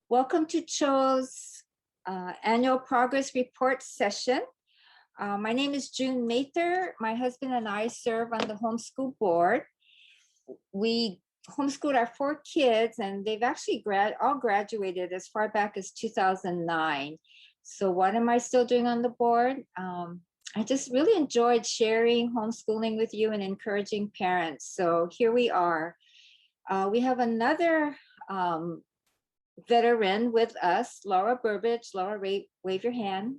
Welcome to Cho's annual progress report session. My name is June Mather. My husband and I serve on the homeschool board. We homeschooled our 4 kids, and they've actually all graduated as far back as 2009. So what am I still doing on the board? I just really enjoyed sharing homeschooling with you and encouraging parents. So here we are. We have another veteran with us, Laura Burbidge. Laura, wave your hand.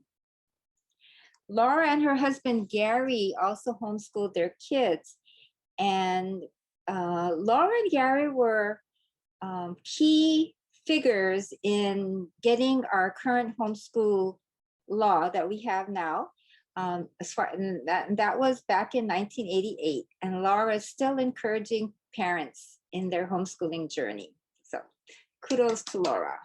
Laura and her husband, Gary, also homeschooled their kids. And Laura and Gary were key figures in getting our current homeschool law that we have now. That was back in 1988. And Laura is still encouraging parents in their homeschooling journey. So kudos to Laura.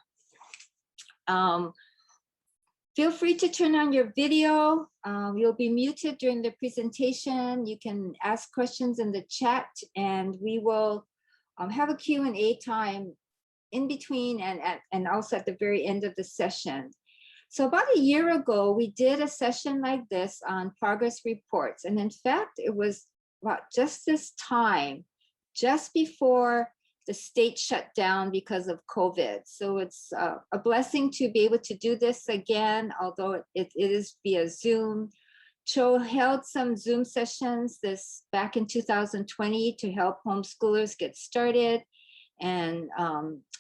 Feel free to turn on your video. You'll be muted during the presentation. You can ask questions in the chat, and we will have a Q&A time in between and also at the very end of the session. So about a year ago, we did a session like this on progress reports. And in fact, it was about just this time, just before the state shut down because of COVID. So it's a blessing to be able to do this again, although it is via Zoom. Cho held some Zoom sessions back in 2020 to help homeschoolers get started. And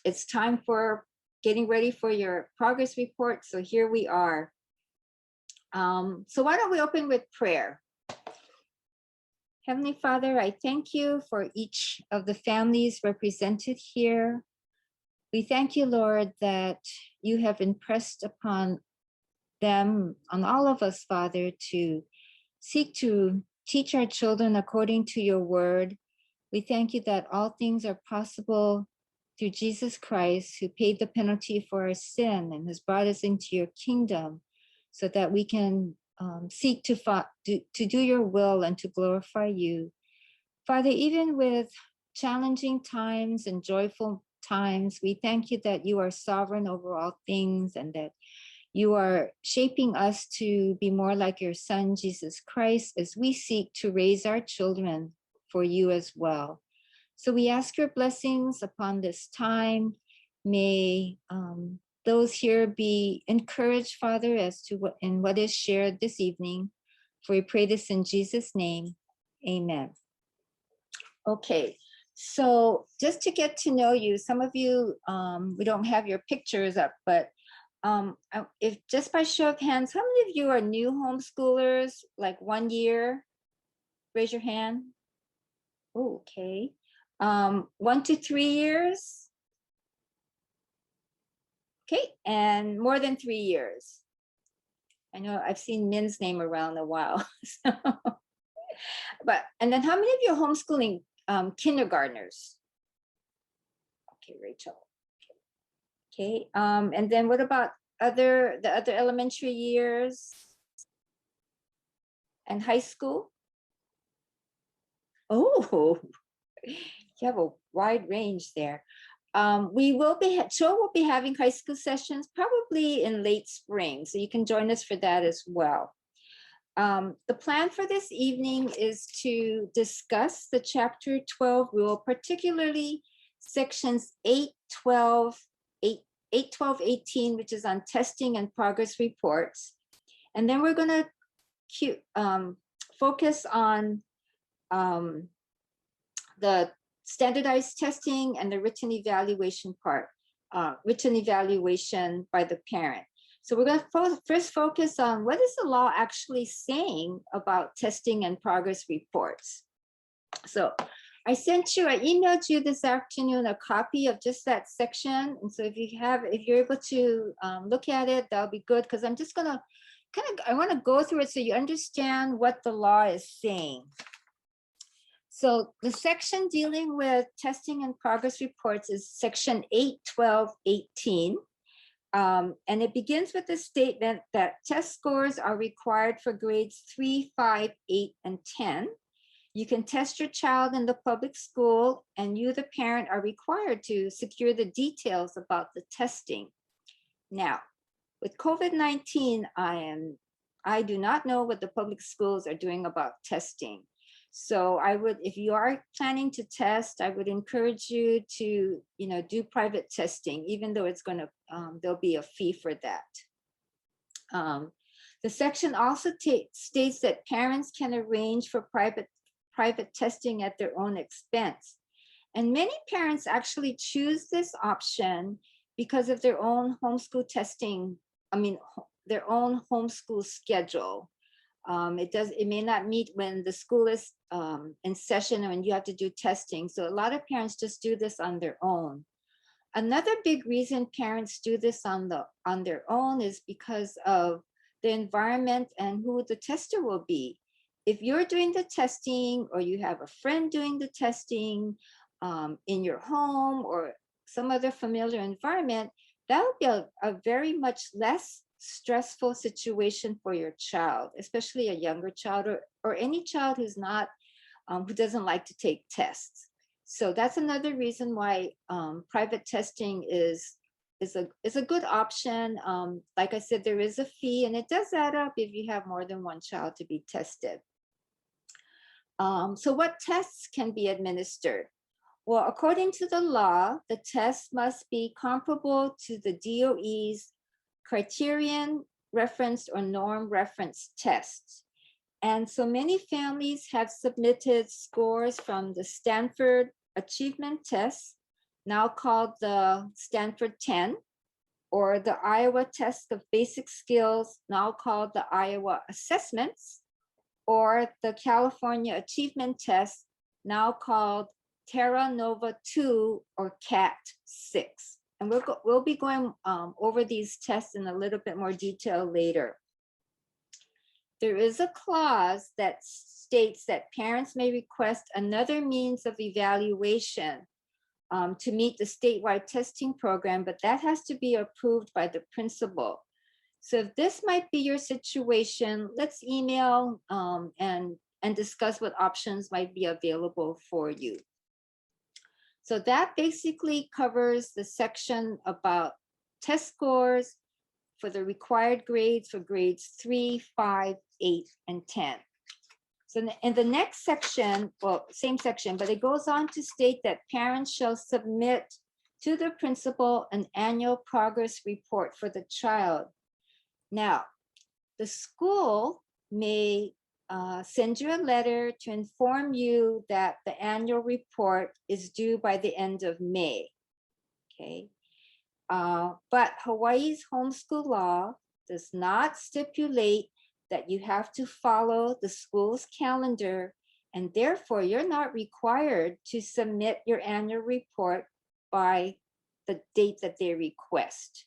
it's time for getting ready for your progress report. So here we are. So why don't we open with prayer? Heavenly Father, I thank you for each of the families represented here. We thank you, Lord, that you have impressed upon them, on all of us, Father, to seek to teach our children according to your word. We thank you that all things are possible through Jesus Christ, who paid the penalty for our sin and has brought us into your kingdom so that we can seek to do your will and to glorify you. Father, even with challenging times and joyful times, we thank you that you are sovereign over all things and that you are shaping us to be more like your Son, Jesus Christ, as we seek to raise our children for you as well. So we ask your blessings upon this time. May those here be encouraged, Father, as to what is shared this evening. For we pray this in Jesus' name, amen. Okay, so just to get to know you, some of you, we don't have your pictures up, but if just by show of hands, how many of you are new homeschoolers, like 1 year? Raise your hand. Oh, okay. 1 to 3 years? Okay, and more than 3 years. I know I've seen Min's name around a while. And then how many of you are homeschooling kindergartners? Okay, Rachel. Okay, and then what about the other elementary years and high school? Oh, you have a wide range there. Cho will be having high school sessions probably in late spring, so you can join us for that as well. The plan for this evening is to discuss the chapter 12 rule, particularly sections 8, 12, 18, which is on testing and progress reports. And then we're going to focus on the standardized testing and the written evaluation part, written evaluation by the parent. So we're going to first focus on what is the law actually saying about testing and progress reports. So I emailed you this afternoon a copy of just that section. And so if you're able to look at it, that'll be good, because I'm just gonna I want to go through it so you understand what the law is saying. So the section dealing with testing and progress reports is section 8, 12, 18. And it begins with the statement that test scores are required for grades 3, 5, 8, and 10. You can test your child in the public school, and you, the parent, are required to secure the details about the testing. Now, with COVID-19, I do not know what the public schools are doing about testing. So I would, if you are planning to test, I would encourage you to, do private testing, even though it's going to, there'll be a fee for that. The section also states that parents can arrange for private testing at their own expense. And many parents actually choose this option because of their own homeschool testing, their own homeschool schedule. It may not meet when the school is in session and you have to do testing. So a lot of parents just do this on their own. Another big reason parents do this on their own is because of the environment and who the tester will be. If you're doing the testing, or you have a friend doing the testing in your home or some other familiar environment, that would be a very much less stressful situation for your child, especially a younger child, or any child who's not, who doesn't like to take tests. So that's another reason why private testing is a good option. Like I said, there is a fee, and it does add up if you have more than one child to be tested. So what tests can be administered? Well, according to the law, the test must be comparable to the DOE's Criterion referenced or norm reference tests. And so many families have submitted scores from the Stanford Achievement Test, now called the Stanford 10, or the Iowa Test of Basic Skills, now called the Iowa Assessments, or the California Achievement Test, now called Terra Nova 2 or CAT 6. And we'll be going over these tests in a little bit more detail later. There is a clause that states that parents may request another means of evaluation to meet the statewide testing program, but that has to be approved by the principal. So if this might be your situation, let's email and discuss what options might be available for you. So that basically covers the section about test scores for the required grades for grades 3, 5, 8, and 10. So in the next section, well, same section, but it goes on to state that parents shall submit to the principal an annual progress report for the child. Now, the school may send you a letter to inform you that the annual report is due by the end of May, okay? But Hawaii's homeschool law does not stipulate that you have to follow the school's calendar, and therefore you're not required to submit your annual report by the date that they request.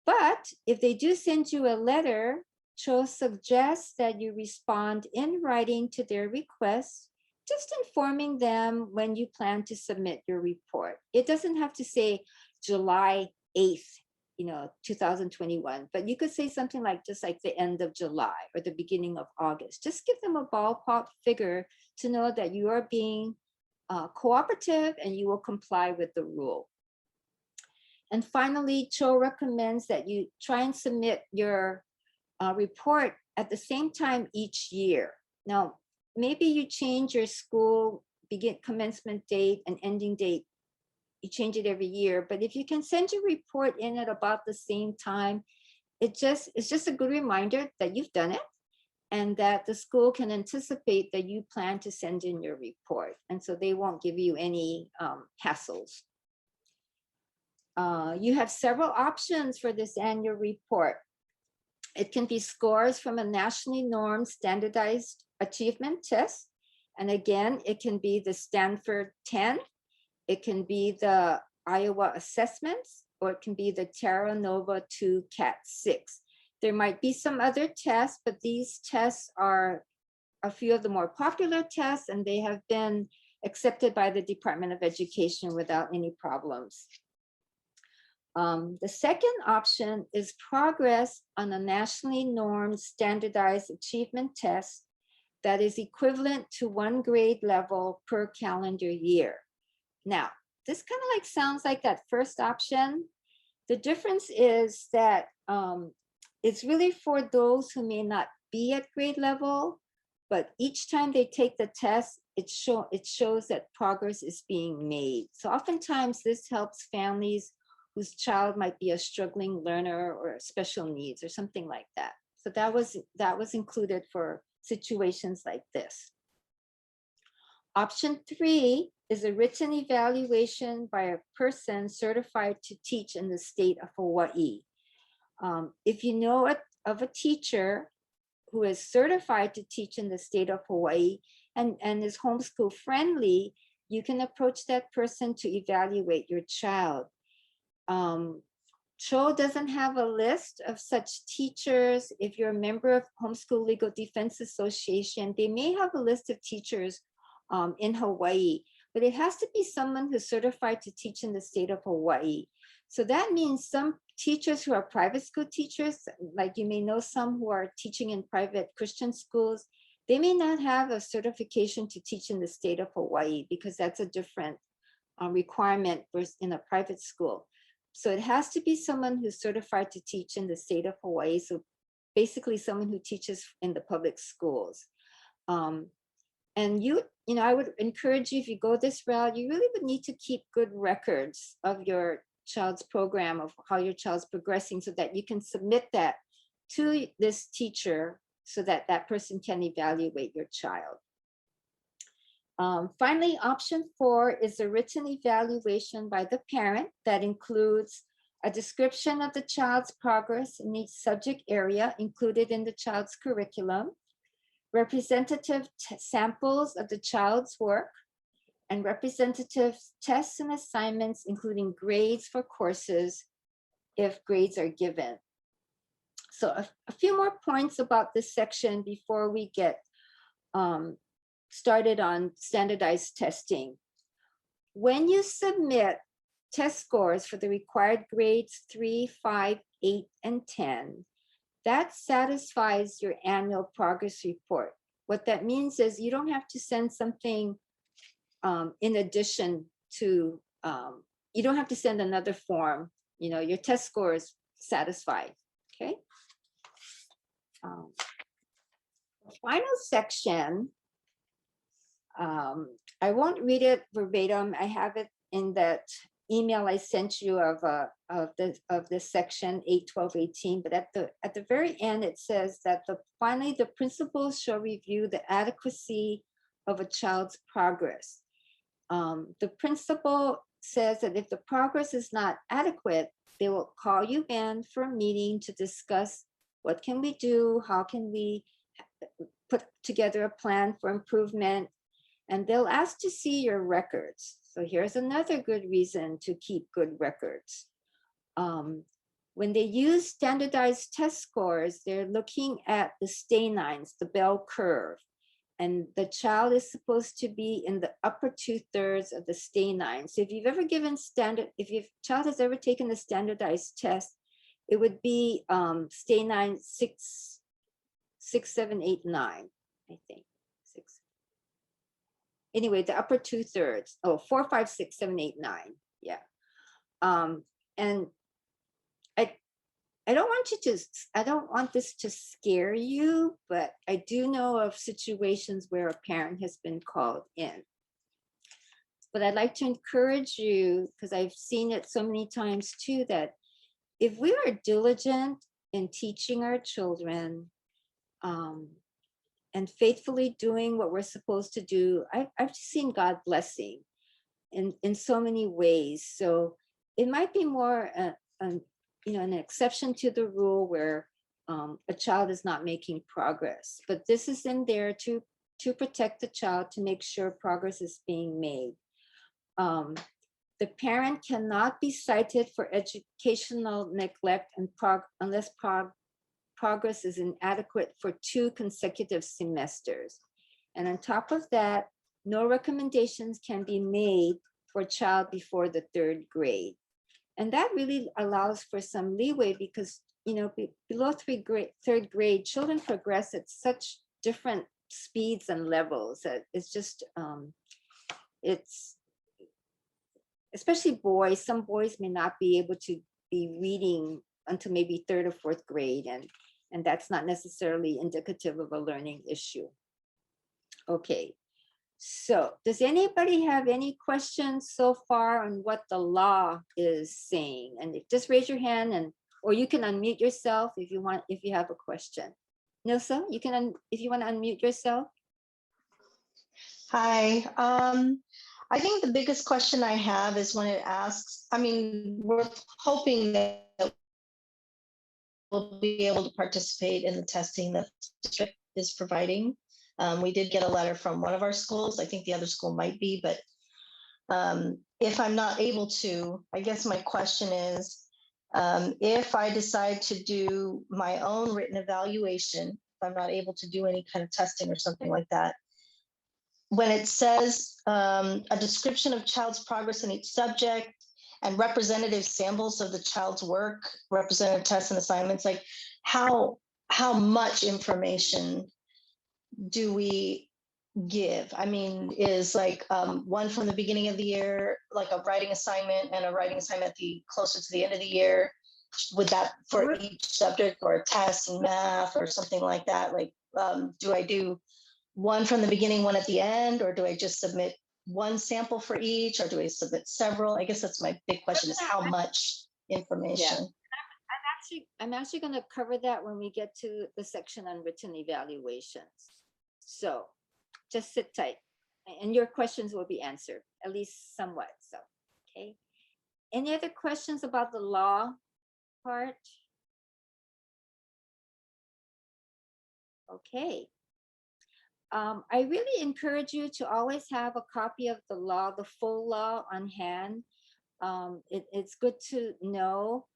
But if they do send you a letter, Cho suggests that you respond in writing to their request, just informing them when you plan to submit your report. It doesn't have to say July 8th, 2021, but you could say something like just like the end of July or the beginning of August. Just give them a ballpark figure to know that you are being cooperative and you will comply with the rule. And finally, Cho recommends that you try and submit your report at the same time each year. Now, maybe you change your school commencement date and ending date. You change it every year, but if you can send your report in at about the same time, it's just a good reminder that you've done it and that the school can anticipate that you plan to send in your report. And so they won't give you any hassles. You have several options for this annual report. It can be scores from a nationally normed standardized achievement test. And again, it can be the Stanford 10, it can be the Iowa assessments, or it can be the Terra Nova 2 CAT 6. There might be some other tests, but these tests are a few of the more popular tests, and they have been accepted by the Department of Education without any problems. The second option is progress on a nationally normed standardized achievement test. that is equivalent to 1 grade level per calendar year. Now, this kind of like sounds like that first option. The difference is that it's really for those who may not be at grade level, but each time they take the test, it shows that progress is being made. So oftentimes this helps families whose child might be a struggling learner or special needs or something like that. So that was included for situations like this. Option 3 is a written evaluation by a person certified to teach in the state of Hawaii. If you know of a teacher who is certified to teach in the state of Hawaii and is homeschool friendly, you can approach that person to evaluate your child. CHO doesn't have a list of such teachers. If you're a member of Homeschool Legal Defense Association, they may have a list of teachers in Hawaii, but it has to be someone who's certified to teach in the state of Hawaii. So that means some teachers who are private school teachers, like you may know some who are teaching in private Christian schools, they may not have a certification to teach in the state of Hawaii because that's a different requirement in a private school. So it has to be someone who's certified to teach in the state of Hawaii. So basically someone who teaches in the public schools. And I would encourage you, if you go this route, you really would need to keep good records of your child's program, of how your child's progressing, so that you can submit that to this teacher so that that person can evaluate your child. Finally, option 4 is a written evaluation by the parent that includes a description of the child's progress in each subject area included in the child's curriculum, representative samples of the child's work, and representative tests and assignments, including grades for courses if grades are given. So a few more points about this section before we get started on standardized testing. When you submit test scores for the required grades 3, 5, 8, and 10, that satisfies your annual progress report. What that means is you don't have to send something in addition to, you don't have to send another form. Your test score is satisfied, okay? The final section, I won't read it verbatim. I have it in that email I sent you of this section 8.12.18, but at the very end it says that finally the principals shall review the adequacy of a child's progress. The principal says that if the progress is not adequate, they will call you in for a meeting to discuss what can we do, how can we put together a plan for improvement, and they'll ask to see your records. So here's another good reason to keep good records. When they use standardized test scores, they're looking at the stanines, the bell curve, and the child is supposed to be in the upper 2/3 of the stanine. So if you've ever given if your child has ever taken the standardized test, it would be stanine 6, 7, 8, 9, I think. 6. Anyway, the upper 2/3. Oh, 4, 5, 6, 7, 8, 9. Yeah. And I don't want this to scare you, but I do know of situations where a parent has been called in. But I'd like to encourage you, because I've seen it so many times too, that if we are diligent in teaching our children and faithfully doing what we're supposed to do, I've seen God blessing in so many ways. So it might be more an exception to the rule where a child is not making progress, but this is in there to protect the child, to make sure progress is being made. The parent cannot be cited for educational neglect unless progress is inadequate for 2 consecutive semesters. And on top of that, no recommendations can be made for a child before the 3rd grade. And that really allows for some leeway because, below 3rd grade, children progress at such different speeds and levels. It's just, it's, especially boys, some boys may not be able to be reading until maybe third or fourth grade, and that's not necessarily indicative of a learning issue. Okay, so does anybody have any questions so far on what the law is saying? And just raise your hand, and or you can unmute yourself if you want, if you have a question. Nilsa, you can, if you want to unmute yourself. Hi. I think the biggest question I have is when it asks, I mean, we're hoping that we'll be able to participate in the testing that the district is providing. We did get a letter from one of our schools. I think the other school might be, but if I'm not able to, I guess my question is, if I decide to do my own written evaluation, if I'm not able to do any kind of testing or something like that, when it says a description of child's progress in each subject and representative samples of the child's work, representative tests and assignments, like how much information do we give? I mean, is like one from the beginning of the year, like a writing assignment and a writing assignment at the closer to the end of the year? Would that for each subject, or a test in math or something like that? Like, do I do one from the beginning, one at the end, or do I just submit one sample for each, or do I submit several? I guess that's my big question, is how much information? Yeah. I'm actually going to cover that when we get to the section on written evaluations. So just sit tight, and your questions will be answered, at least somewhat. So, okay. Any other questions about the law part? Okay. I really encourage you to always have a copy of the law, the full law, on hand. It's good to know.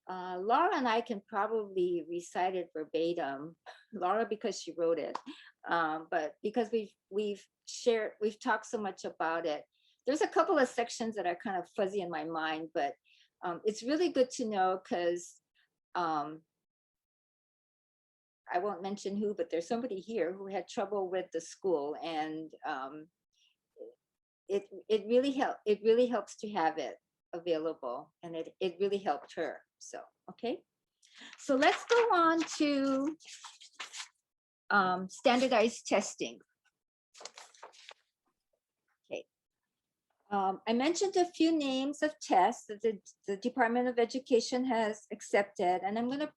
Laura and I can probably recite it verbatim. Laura, because she wrote it, but because we've talked so much about it. There's a couple of sections that are kind of fuzzy in my mind, but it's really good to know, because I won't mention who, but there's somebody here who had trouble with the school, and it really helps to have it available, and it really helped her. So, okay, so let's go on to standardized testing. Okay, I mentioned a few names of tests that the Department of Education has accepted, and I'm going to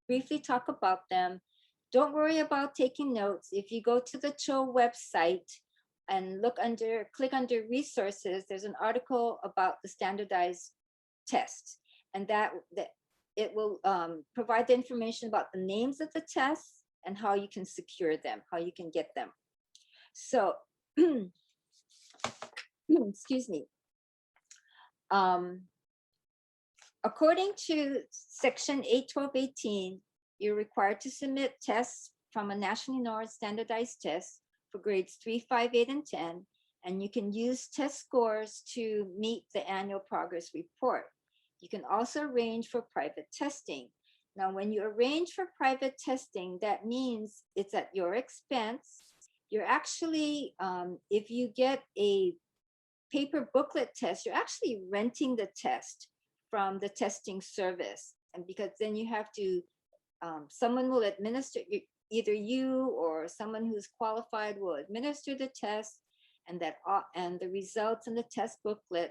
briefly talk about them. Don't worry about taking notes. If you go to the CHO website and click under resources, there's an article about the standardized tests, and that it will provide the information about the names of the tests and how you can secure them, how you can get them. So, excuse me. According to Section 812.18, you're required to submit tests from a nationally known standardized test for grades 3, 5, 8, and 10, and you can use test scores to meet the annual progress report. You can also arrange for private testing. Now, when you arrange for private testing, that means it's at your expense. You're actually, if you get a paper booklet test, you're actually renting the test from the testing service. And because then you have to, someone will administer, either you or someone who's qualified will administer the test, and the results in the test booklet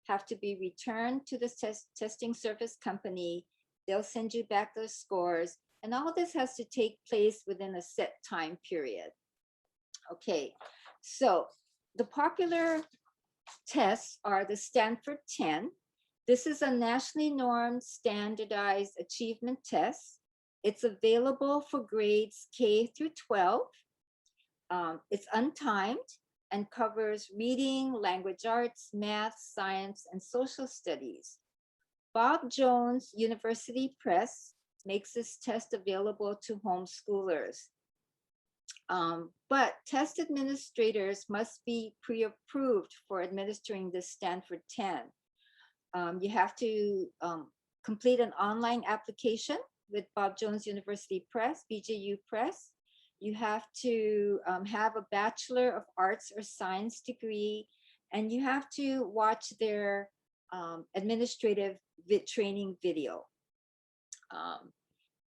have to be returned to the testing service company. They'll send you back those scores, and all this has to take place within a set time period. Okay, so the popular tests are the Stanford 10. This is a nationally normed standardized achievement test. It's available for grades K through 12. It's untimed and covers reading, language arts, math, science, and social studies. Bob Jones University Press makes this test available to homeschoolers. But test administrators must be pre-approved for administering this Stanford 10. You have to complete an online application with Bob Jones University Press, BJU Press. you have to have a Bachelor of Arts or Science degree, and you have to watch their administrative training video.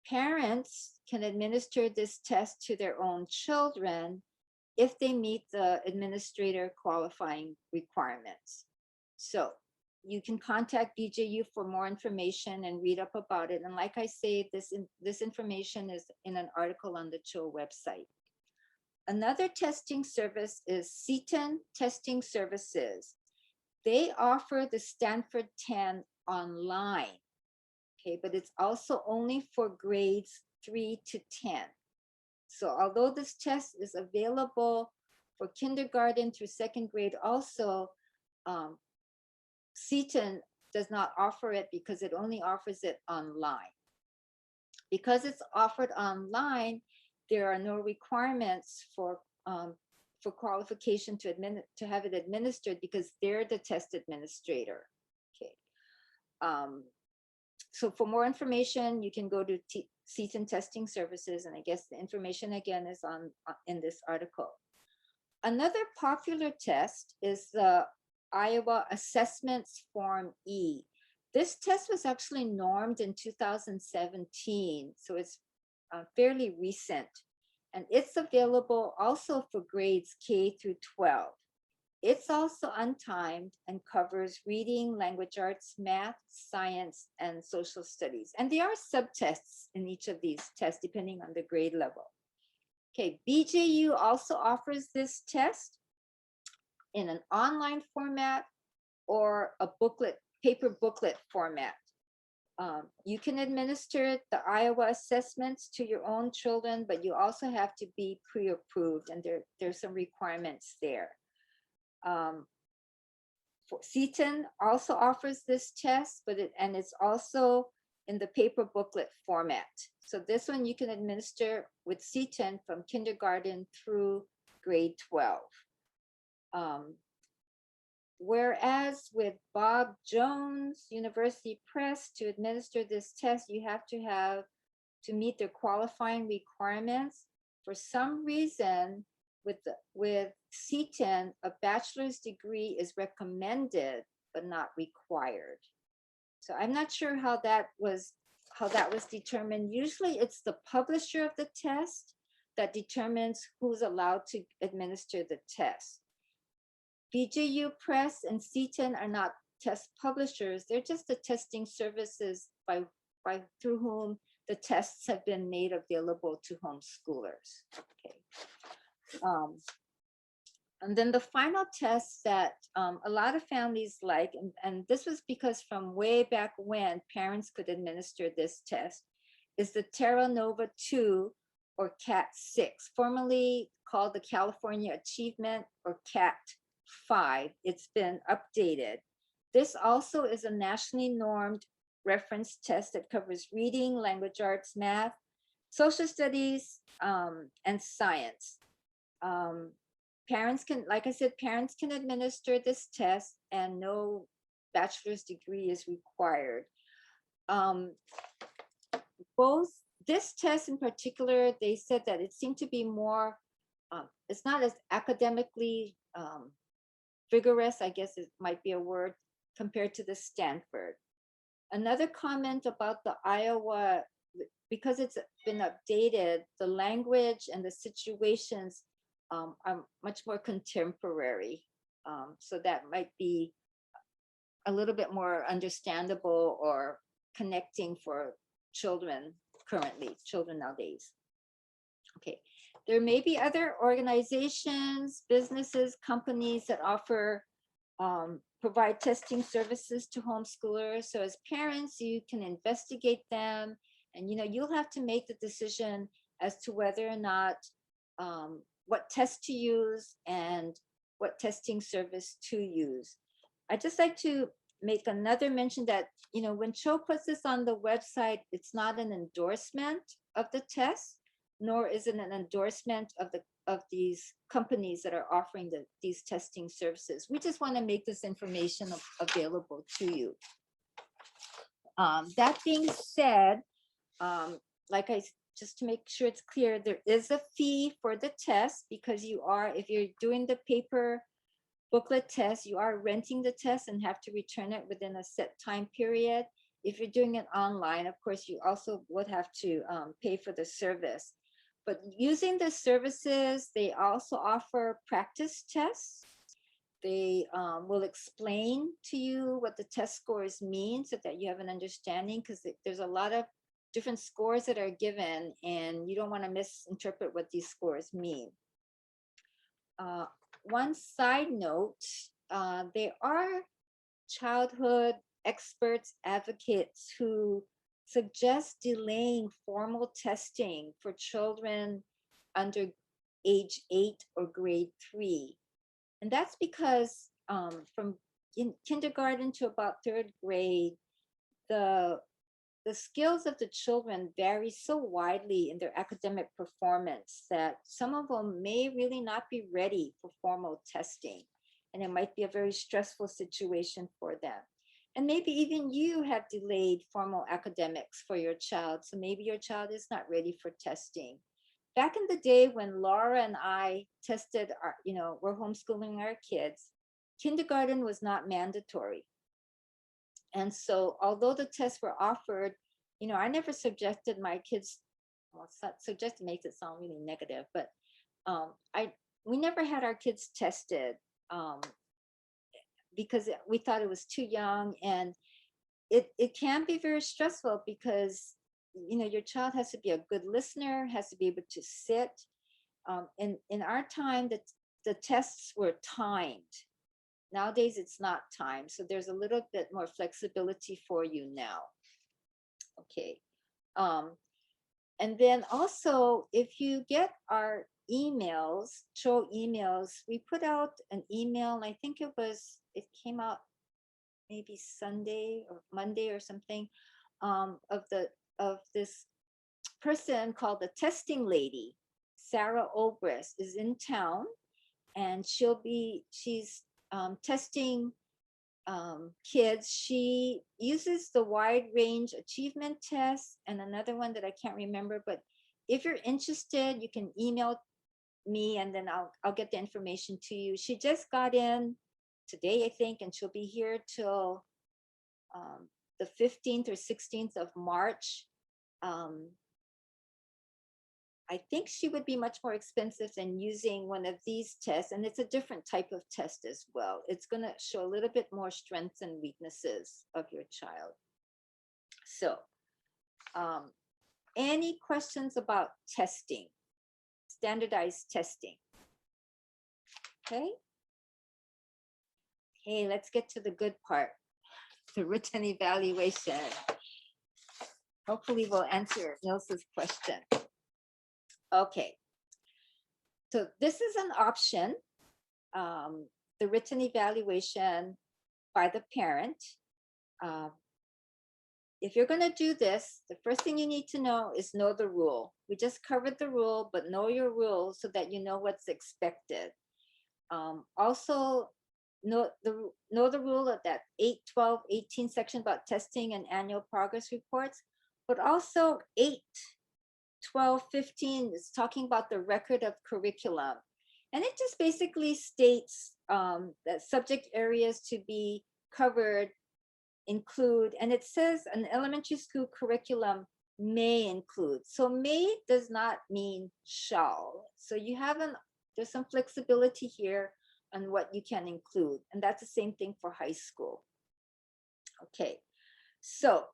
Parents can administer this test to their own children if they meet the administrator qualifying requirements. So you can contact BJU for more information and read up about it. And like I say, this information is in an article on the CHO website. Another testing service is Seton Testing Services. They offer the Stanford 10 online, okay, but it's also only for grades 3 to 10. So although this test is available for kindergarten through second grade also, Seton does not offer it because it only offers it online. Because it's offered online, there are no requirements for qualification to have it administered because they're the test administrator. Okay. So for more information, you can go to Seton Testing Services, and I guess the information again is in this article. Another popular test is the Iowa Assessments Form E. This test was actually normed in 2017, so it's fairly recent, and it's available also for grades K through 12. It's also untimed and covers reading, language arts, math, science, and social studies. And there are subtests in each of these tests depending on the grade level. Okay, BJU also offers this test in an online format or a booklet, paper booklet format. You can administer the Iowa assessments to your own children, but you also have to be pre-approved, and there's some requirements there. Seton also offers this test, but it's also in the paper booklet format. So this one you can administer with Seton from kindergarten through grade 12. Whereas with Bob Jones University Press, to administer this test, you have to meet their qualifying requirements. For some reason, with Seton, a bachelor's degree is recommended but not required. So I'm not sure how that was determined. Usually it's the publisher of the test that determines who's allowed to administer the test. BJU Press and Seton are not test publishers. They're just the testing services through whom the tests have been made available to homeschoolers. Okay. And then the final test that a lot of families like, and this was because from way back when parents could administer this test, is the Terra Nova 2 or CAT 6, formerly called the California Achievement or CAT 5. It's been updated. This also is a nationally normed reference test that covers reading, language arts, math, social studies, and science. Parents can, like I said, parents can administer this test and no bachelor's degree is required. Both this test in particular, they said that it seemed to be more, it's not as academically vigorous, I guess it might be a word, compared to the Stanford. Another comment about the Iowa, because it's been updated, the language and the situations are much more contemporary. So that might be a little bit more understandable or connecting for children nowadays. Okay, there may be other organizations, businesses, companies that offer, provide testing services to homeschoolers. So as parents, you can investigate them, and you'll have to make the decision as to whether or not what test to use and what testing service to use. I'd just like to make another mention that, when CHO puts this on the website, it's not an endorsement of the test, nor is it an endorsement of these companies that are offering these testing services. We just want to make this information available to you. That being said, like I just to make sure it's clear, there is a fee for the test because if you're doing the paper booklet test, you are renting the test and have to return it within a set time period. If you're doing it online, of course, you also would have to pay for the service. But using the services, they also offer practice tests. They will explain to you what the test scores mean so that you have an understanding, because there's a lot of different scores that are given and you don't want to misinterpret what these scores mean. One side note, there are childhood experts, advocates who suggest delaying formal testing for children under age 8 or grade 3. And that's because from kindergarten to about 3rd grade, the skills of the children vary so widely in their academic performance that some of them may really not be ready for formal testing. And it might be a very stressful situation for them. And maybe even you have delayed formal academics for your child. So maybe your child is not ready for testing. Back in the day when Laura and I tested we're homeschooling our kids, kindergarten was not mandatory. And so although the tests were offered, I never subjected my kids, well, suggested makes it sound really negative, but we never had our kids tested because we thought it was too young. And it can be very stressful because, your child has to be a good listener, has to be able to sit. In our time, the tests were timed. Nowadays, it's not timed. So there's a little bit more flexibility for you now. Okay. And then also, if you get our emails, we put out an email, and I think it came out maybe Sunday or Monday or something, of this person called the testing lady. Sarah Obrist is in town, and she's testing kids. She uses the wide range achievement test and another one that I can't remember, but if you're interested, you can email me and then I'll get the information to you. She just got in today, I think, and she'll be here till the 15th or 16th of March. I think she would be much more expensive than using one of these tests. And it's a different type of test as well. It's going to show a little bit more strengths and weaknesses of your child. So any questions about testing, standardized testing? Okay. Okay, let's get to the good part, the written evaluation. Hopefully we'll answer Nilsa's question. Okay, so this is an option, the written evaluation by the parent. If you're going to do this, the first thing you need to know is know the rule. We just covered the rule, but know your rule so that you know what's expected. Also, know the rule of that 8, 12, 18 section about testing and annual progress reports, but also 8, 12, 15 is talking about the record of curriculum. And it just basically states that subject areas to be covered include, and it says an elementary school curriculum may include. So may does not mean shall. So you have there's some flexibility here on what you can include. And that's the same thing for high school. Okay, so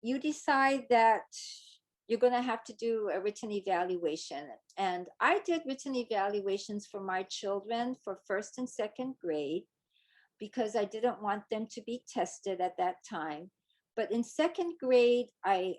you decide that you're going to have to do a written evaluation. And I did written evaluations for my children for 1st and 2nd grade because I didn't want them to be tested at that time. But in 2nd grade, I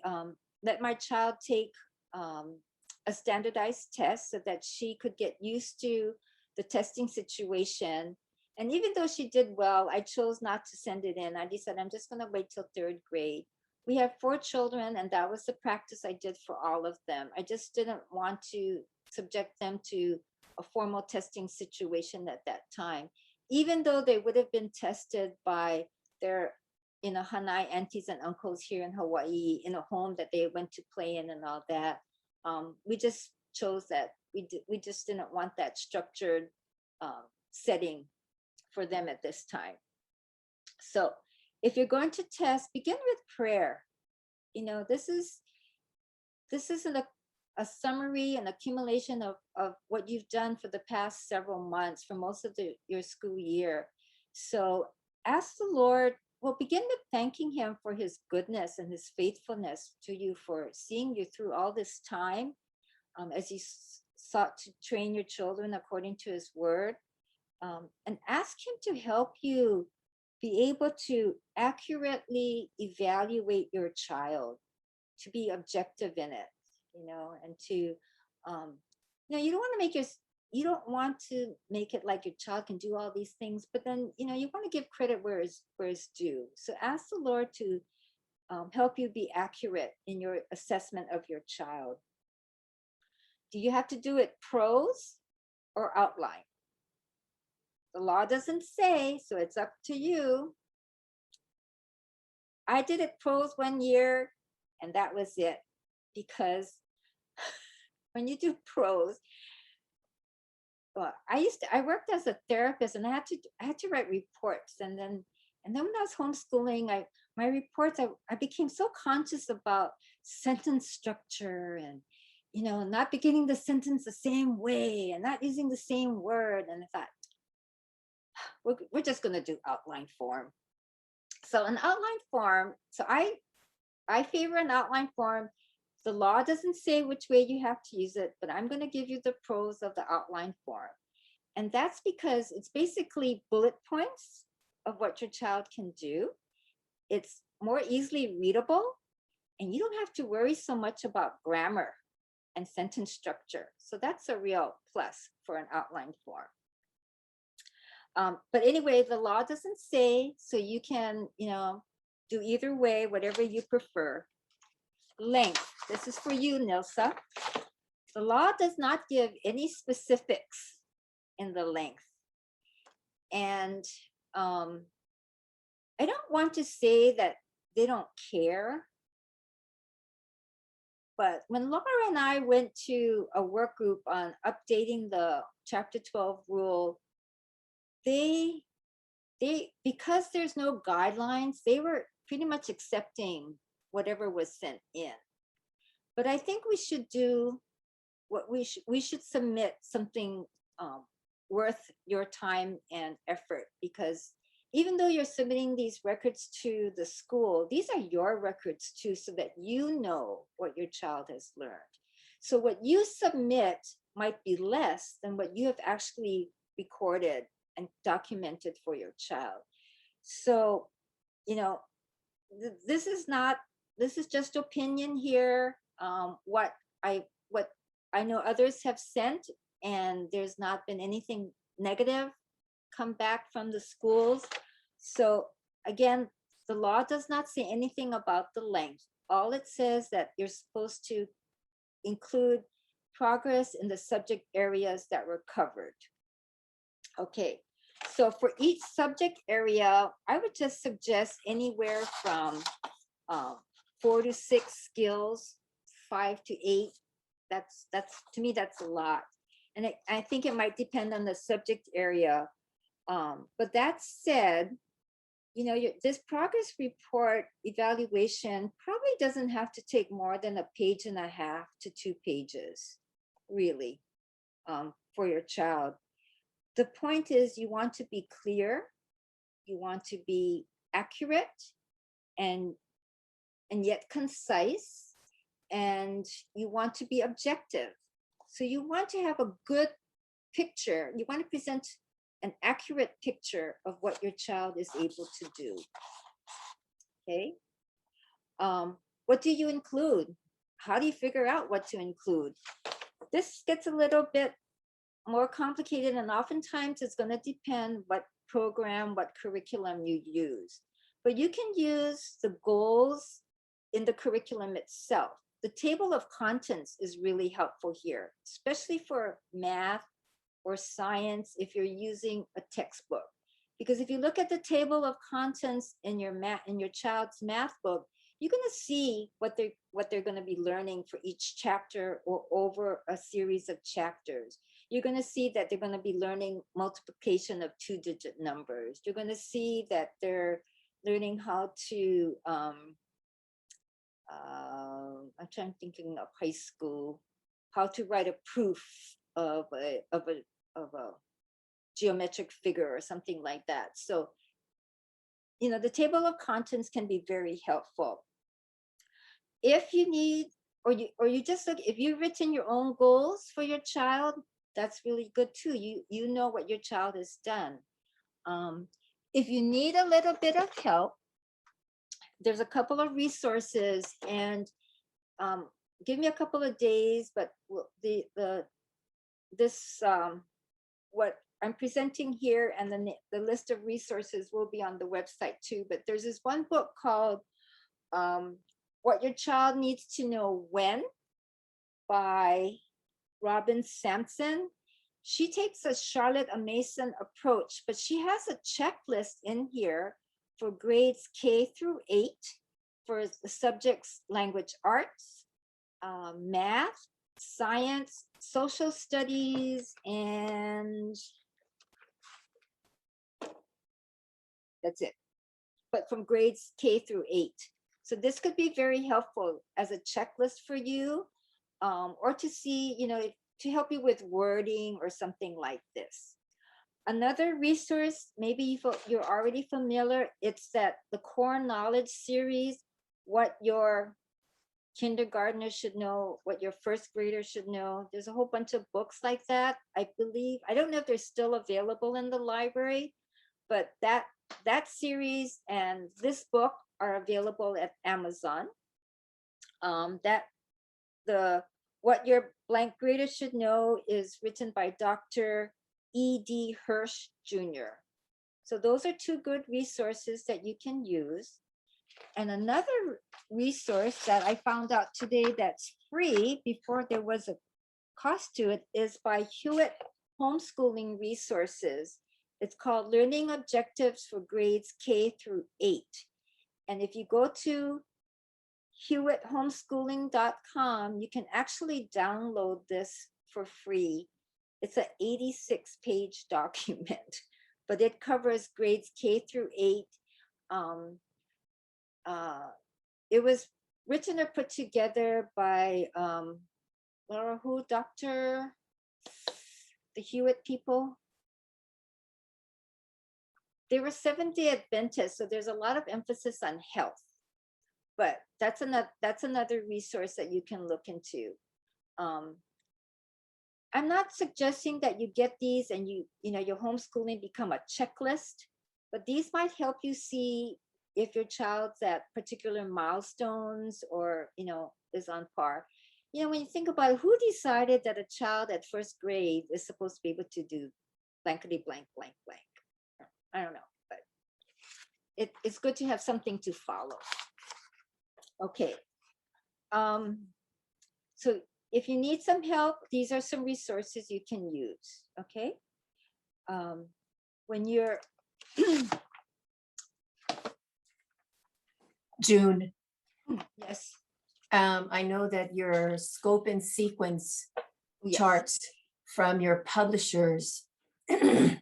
let my child take a standardized test so that she could get used to the testing situation. And even though she did well, I chose not to send it in. I decided I'm just going to wait till 3rd grade. We have 4 children, and that was the practice I did for all of them. I just didn't want to subject them to a formal testing situation at that time, even though they would have been tested by their Hanai aunties and uncles here in Hawaii in a home that they went to play in and all that. We just chose that. We just didn't want that structured setting for them at this time. So if you're going to test, begin with prayer. This isn't a summary and accumulation of what you've done for the past several months, for most of your school year. So ask the Lord, well, begin with thanking him for his goodness and his faithfulness to you, for seeing you through all this time, as you sought to train your children according to his word. And ask him to help you be able to accurately evaluate your child, to be objective in it, and to, you don't want to make it like your child can do all these things, but then, you want to give credit where it's due. So ask the Lord to help you be accurate in your assessment of your child. Do you have to do it prose or outline? The law doesn't say, so it's up to you. I did it prose one year, and that was it, because when you do prose, well, I worked as a therapist, and I had to write reports, and then when I was homeschooling, my reports, I became so conscious about sentence structure and not beginning the sentence the same way and not using the same word, and I thought, we're just going to do outline form. So an outline form, so I favor an outline form. The law doesn't say which way you have to use it, but I'm going to give you the pros of the outline form. And that's because it's basically bullet points of what your child can do. It's more easily readable, and you don't have to worry so much about grammar and sentence structure. So that's a real plus for an outline form. But anyway, the law doesn't say, so you can, do either way, whatever you prefer. Length, this is for you, Nilsa. The law does not give any specifics in the length. And I don't want to say that they don't care, but when Laura and I went to a work group on updating the Chapter 12 rule, they because there's no guidelines, they were pretty much accepting whatever was sent in. But I think we should do what we should submit something worth your time and effort, because even though you're submitting these records to the school, these are your records too, so that you know what your child has learned. So what you submit might be less than what you have actually recorded and documented for your child. So, this is just opinion here. What I know others have sent, and there's not been anything negative come back from the schools. So again, the law does not say anything about the length. All it says that you're supposed to include progress in the subject areas that were covered. Okay, so for each subject area, I would just suggest anywhere from 4 to 6 skills, 5 to 8. That's to me, that's a lot. And I think it might depend on the subject area. But that said, this progress report evaluation probably doesn't have to take more than 1.5 pages to 2 pages, really, for your child. The point is, you want to be clear, you want to be accurate, and yet concise, and you want to be objective. So you want to have a good picture. You want to present an accurate picture of what your child is able to do. Okay. What do you include? How do you figure out what to include? This gets a little bit more complicated, and oftentimes it's going to depend what program, what curriculum you use. But you can use the goals in the curriculum itself. The table of contents is really helpful here, especially for math or science if you're using a textbook. Because if you look at the table of contents in your child's math book, you're going to see what they're going to be learning for each chapter or over a series of chapters. You're going to see that they're going to be learning multiplication of 2-digit numbers. You're going to see that they're learning how to I'm trying thinking of high school, how to write a proof of a geometric figure or something like that. So, the table of contents can be very helpful. If you need, or you just look, if you've written your own goals for your child, that's really good too. You know what your child has done. If you need a little bit of help, there's a couple of resources, and give me a couple of days, but what I'm presenting here and the list of resources will be on the website too. But there's this one book called What Your Child Needs to Know When by Robin Sampson. She takes a Charlotte Mason approach, but she has a checklist in here for grades K through 8 for the subjects language arts, math, science, social studies, and that's it. But from grades K through 8. So this could be very helpful as a checklist for you, or to see, to help you with wording or something like this. Another resource, maybe you're already familiar, it's the Core Knowledge series, what your kindergartner should know, what your first grader should know. There's a whole bunch of books like that, I believe. I don't know if they're still available in the library, but that series and this book are available at Amazon. What your blank grader should know is written by Dr. E.D. Hirsch Jr. So those are two good resources that you can use. And another resource that I found out today that's free before there was a cost to it is by Hewitt Homeschooling Resources. It's called Learning Objectives for Grades K through 8. And if you go to HewittHomeschooling.com, you can actually download this for free. It's an 86-page document, but it covers grades K through 8. It was written or put together by the Hewitt people. They were Seventh-day Adventists, so there's a lot of emphasis on health. But that's another resource that you can look into. I'm not suggesting that you get these and your homeschooling become a checklist, but these might help you see if your child's at particular milestones or is on par. When you think about it, who decided that a child at first grade is supposed to be able to do blankety blank blank blank? I don't know, but it's good to have something to follow. Okay. So if you need some help, these are some resources you can use. Okay. When you're June, yes. I know that your scope and sequence Yes. charts from your publishers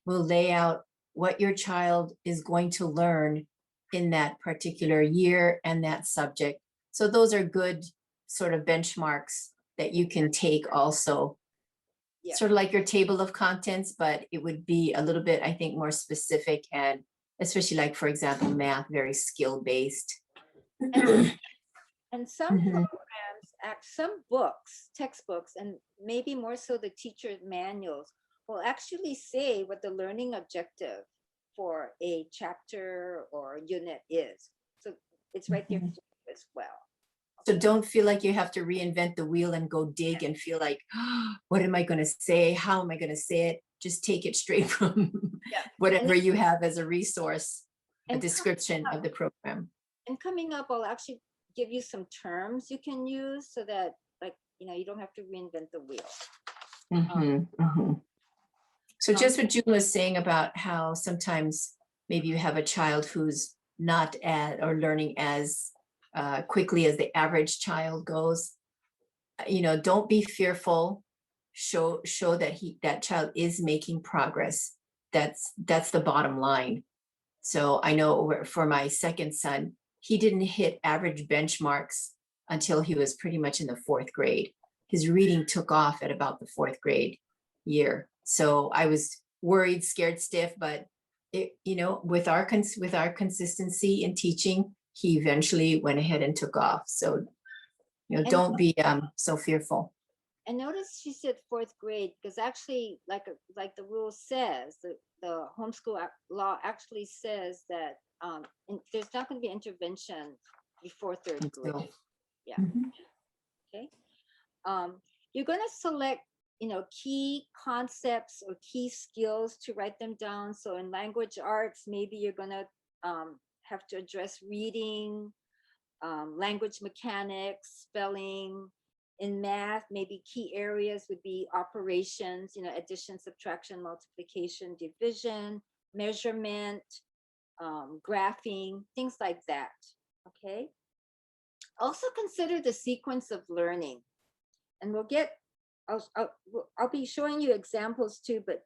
will lay out what your child is going to learn in that particular year and that subject. So those are good sort of benchmarks that you can take also. Yeah. Sort of like your table of contents, but it would be a little bit, I think, more specific, and especially like, for example, math, very skill-based. And some Mhm. programs, some books, textbooks, and maybe more so the teacher manuals will actually say what the learning objective for a chapter or unit is. So it's right there for you as well. So don't feel like you have to reinvent the wheel and go dig and feel like, oh, what am I going to say? How am I going to say it? Just take it straight from whatever you have as a resource, a description of the program. And coming up, I'll actually give you some terms you can use so that, like, you don't have to reinvent the wheel. So just what June was saying about how sometimes maybe you have a child who's not at or learning as quickly as the average child goes. Don't be fearful. Show that child is making progress. That's the bottom line. So I know for my second son, he didn't hit average benchmarks until he was pretty much in the fourth grade. His reading took off at about the fourth grade year. So I was worried, scared stiff, but with our consistency in teaching, he eventually went ahead and took off. So, don't be so fearful. And notice she said fourth grade, because actually, like the rule says, the homeschool law actually says that there's not going to be intervention before third grade. Yeah. Mhm. Okay. You're going to select, key concepts or key skills to write them down. So in language arts, maybe you're going to have to address reading, language mechanics, spelling. In math, maybe key areas would be operations, addition, subtraction, multiplication, division, measurement, graphing, things like that. Okay. Also consider the sequence of learning, and I'll be showing you examples too, but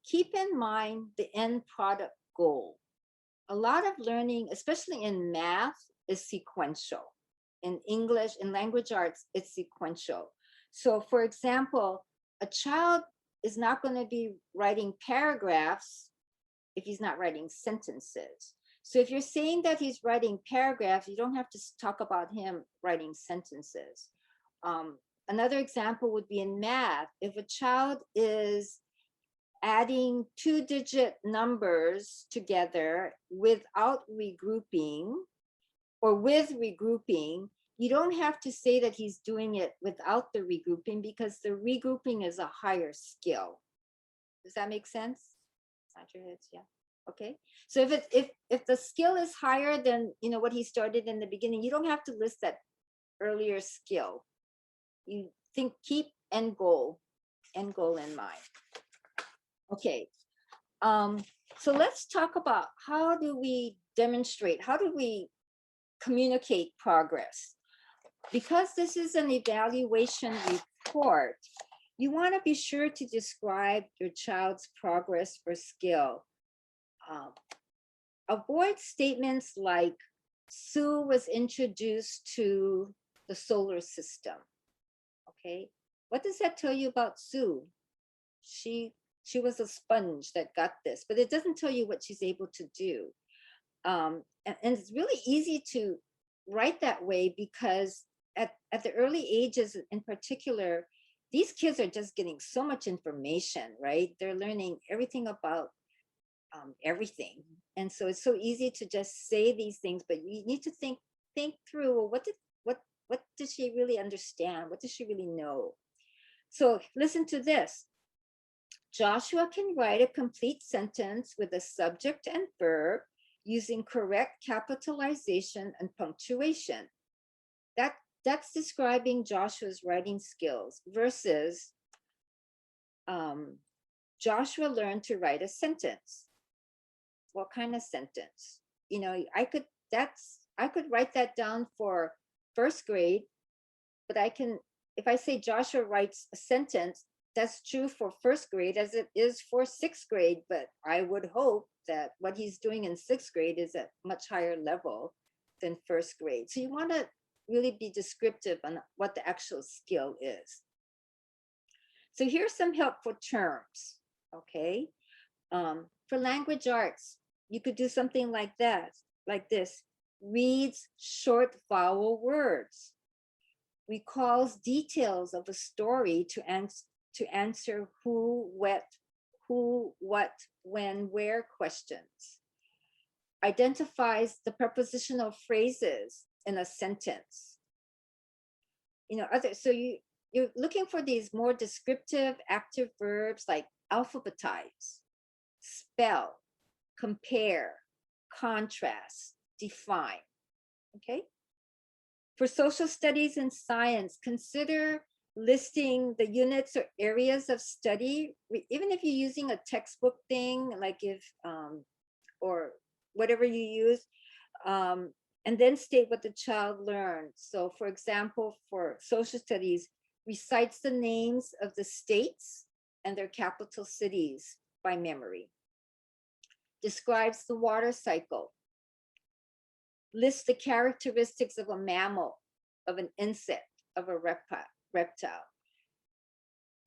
keep in mind the end product goal. A lot of learning, especially in math, is sequential. In English, in language arts, it's sequential. So for example, a child is not going to be writing paragraphs if he's not writing sentences. So if you're saying that he's writing paragraphs, you don't have to talk about him writing sentences. Another example would be in math. If a child is adding 2-digit numbers together without regrouping, or with regrouping, you don't have to say that he's doing it without the regrouping, because the regrouping is a higher skill. Does that make sense? Nod your heads, yeah. Okay. So if the skill is higher than what he started in the beginning, you don't have to list that earlier skill. You keep end goal in mind. Okay. So let's talk about how do we demonstrate, how do we communicate progress? Because this is an evaluation report, you want to be sure to describe your child's progress for skill. Avoid statements like Sue was introduced to the solar system. Okay, what does that tell you about Sue? She was a sponge that got this, but it doesn't tell you what she's able to do. And it's really easy to write that way, because at the early ages in particular, these kids are just getting so much information, right? They're learning everything about everything. And so it's so easy to just say these things, but you need to think through, well, what does she really understand? What does she really know? So listen to this. Joshua can write a complete sentence with a subject and verb using correct capitalization and punctuation. That's describing Joshua's writing skills versus Joshua learned to write a sentence. What kind of sentence? I could write that down for first grade, but if I say Joshua writes a sentence, that's true for first grade as it is for sixth grade, but I would hope that what he's doing in sixth grade is at much higher level than first grade. So you want to really be descriptive on what the actual skill is. So here's some helpful terms, okay? For language arts, you could do something like that, like this: reads short vowel words, recalls details of a story to answer who, what, when, where questions, identifies the prepositional phrases in a sentence. So you're looking for these more descriptive active verbs like alphabetize, spell, compare, contrast, define. Okay. For social studies and science, consider listing the units or areas of study, even if you're using a textbook thing, like if or whatever you use, and then state what the child learned. So for example, for social studies, recites the names of the states and their capital cities by memory, describes the water cycle, lists the characteristics of a mammal, of an insect, of a reptile.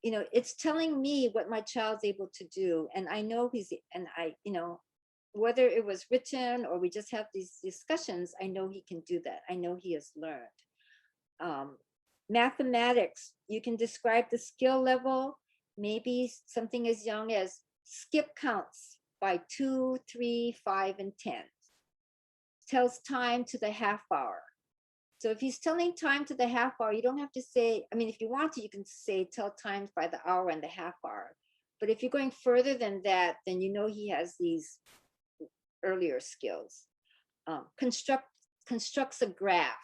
You know, it's telling me what my child's able to do. And I know you know, whether it was written or we just have these discussions, I know he can do that. I know he has learned. Mathematics, you can describe the skill level, maybe something as young as skip counts by 2, 3, 5, and 10. Tells time to the half hour. So if he's telling time to the half hour, you don't have to say, I mean, if you want to, you can say tell time by the hour and the half hour. But if you're going further than that, then you know he has these earlier skills. Constructs a graph.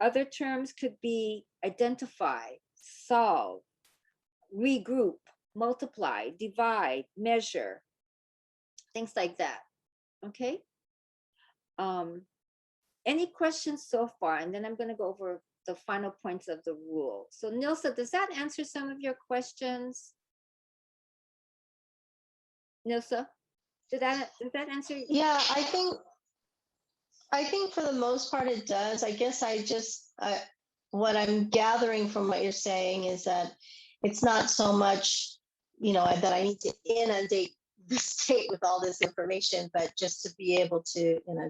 Other terms could be identify, solve, regroup, multiply, divide, measure, things like that. Okay. Any questions so far? And then I'm going to go over the final points of the rule. So Nilsa, does that answer some of your questions? Nilsa, does that answer? Yeah, I think for the most part it does. I guess what I'm gathering from what you're saying is that it's not so much, you know, that I need to inundate the state with all this information, but just to be able to, in a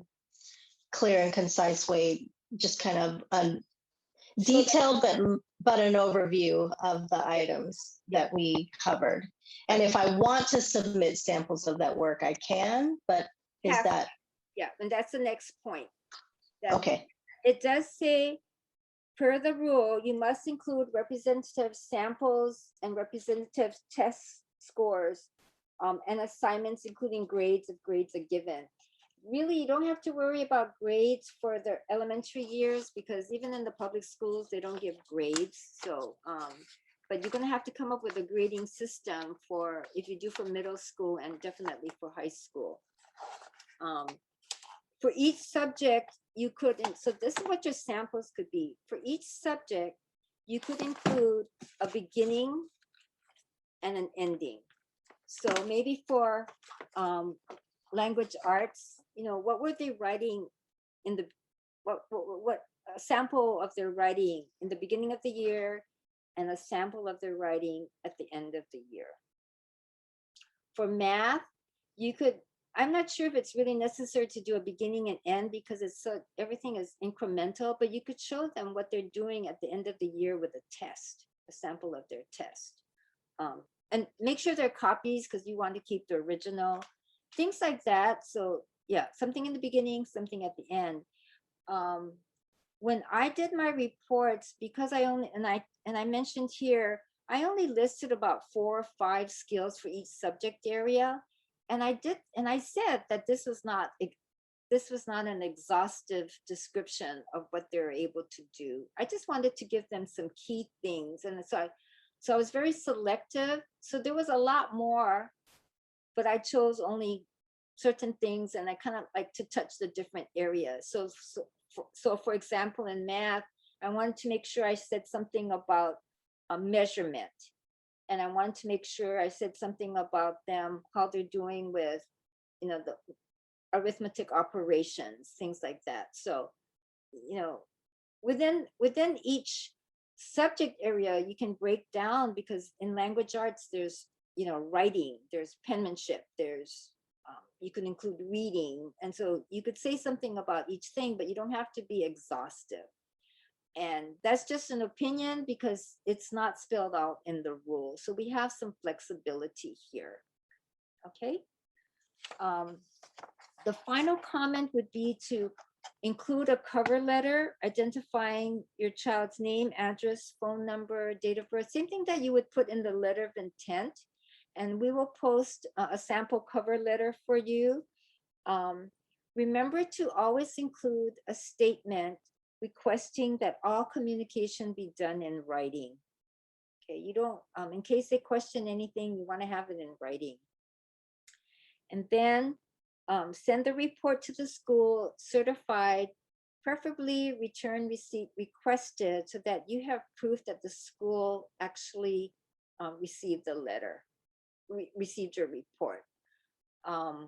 clear and concise way, just kind of detailed, but an overview of the items that we covered. And if I want to submit samples of that work, I can, but is that? Yeah, and that's the next point. Okay. It does say, per the rule, you must include representative samples and representative test scores and assignments, including grades if grades are given. Really, you don't have to worry about grades for the elementary years, because even in the public schools, they don't give grades. So, but you're going to have to come up with a grading system for if you do for middle school and definitely for high school. For each subject, you could, so this is what your samples could be. For each subject, you could include a beginning and an ending. So maybe for language arts, you know, what were they writing in the, what a sample of their writing in the beginning of the year and a sample of their writing at the end of the year. For math, you could, I'm not sure if it's really necessary to do a beginning and end because it's so, everything is incremental, but you could show them what they're doing at the end of the year with a test, a sample of their test. And make sure they're copies because you want to keep the original, things like that. So yeah, something in the beginning, something at the end. When I did my reports, because I only, and I mentioned here, I only listed about 4 or 5 skills for each subject area. And I said that this was not an exhaustive description of what they're able to do. I just wanted to give them some key things. And so I was very selective. So there was a lot more, but I chose only certain things, and I kind of like to touch the different areas. So for example, in math, I wanted to make sure I said something about a measurement. And I wanted to make sure I said something about them, how they're doing with, you know, the arithmetic operations, things like that. So, you know, within each subject area, you can break down, because in language arts, there's, you know, writing, there's penmanship, there's, you can include reading. And so you could say something about each thing, but you don't have to be exhaustive. And that's just an opinion because it's not spelled out in the rule. So we have some flexibility here. Okay. The final comment would be to include a cover letter identifying your child's name, address, phone number, date of birth, same thing that you would put in the letter of intent. And we will post a sample cover letter for you. Remember to always include a statement requesting that all communication be done in writing. Okay, you don't, in case they question anything, you want to have it in writing. And then send the report to the school certified, preferably return receipt requested, so that you have proof that the school actually received the letter, received your report. I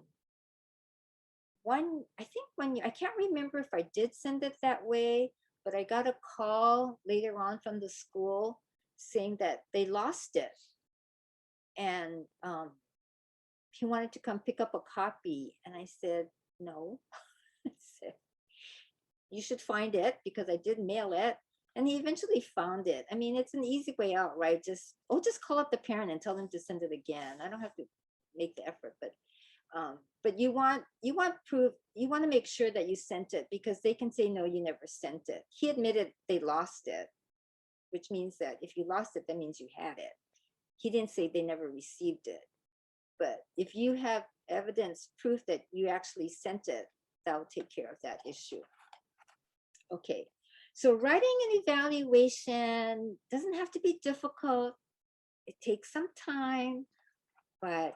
can't remember if I did send it that way, but I got a call later on from the school saying that they lost it. And he wanted to come pick up a copy. And I said, no. I said, you should find it, because I did mail it. And he eventually found it. I mean, it's an easy way out, right? Just call up the parent and tell them to send it again. I don't have to make the effort, but you want proof. You want to make sure that you sent it, because they can say, no, you never sent it. He admitted they lost it, which means that if you lost it, that means you had it. He didn't say they never received it. But if you have evidence, proof that you actually sent it, that will take care of that issue. Okay, so writing an evaluation doesn't have to be difficult. It takes some time, but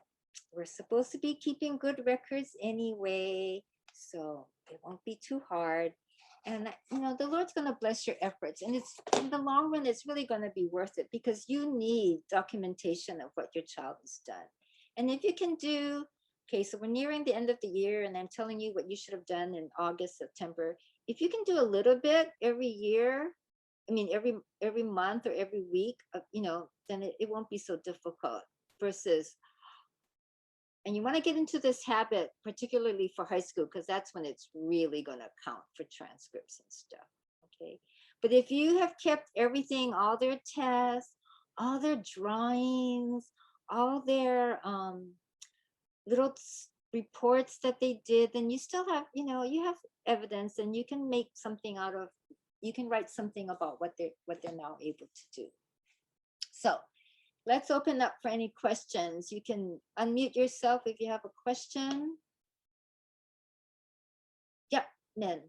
we're supposed to be keeping good records anyway, so it won't be too hard. And the Lord's going to bless your efforts, and it's in the long run, it's really going to be worth it, because you need documentation of what your child has done. And if you can do, okay, so we're nearing the end of the year, and I'm telling you what you should have done in August, September. If you can do a little bit every year, I mean, every month or every week, then it won't be so difficult versus, and you want to get into this habit, particularly for high school, because that's when it's really going to count for transcripts and stuff. Okay. But if you have kept everything, all their tests, all their drawings, all their little reports that they did, then you still have, you have evidence, and you can make something out of, you can write something about what they're now able to do. So let's open up for any questions. You can unmute yourself if you have a question. Yeah, Min.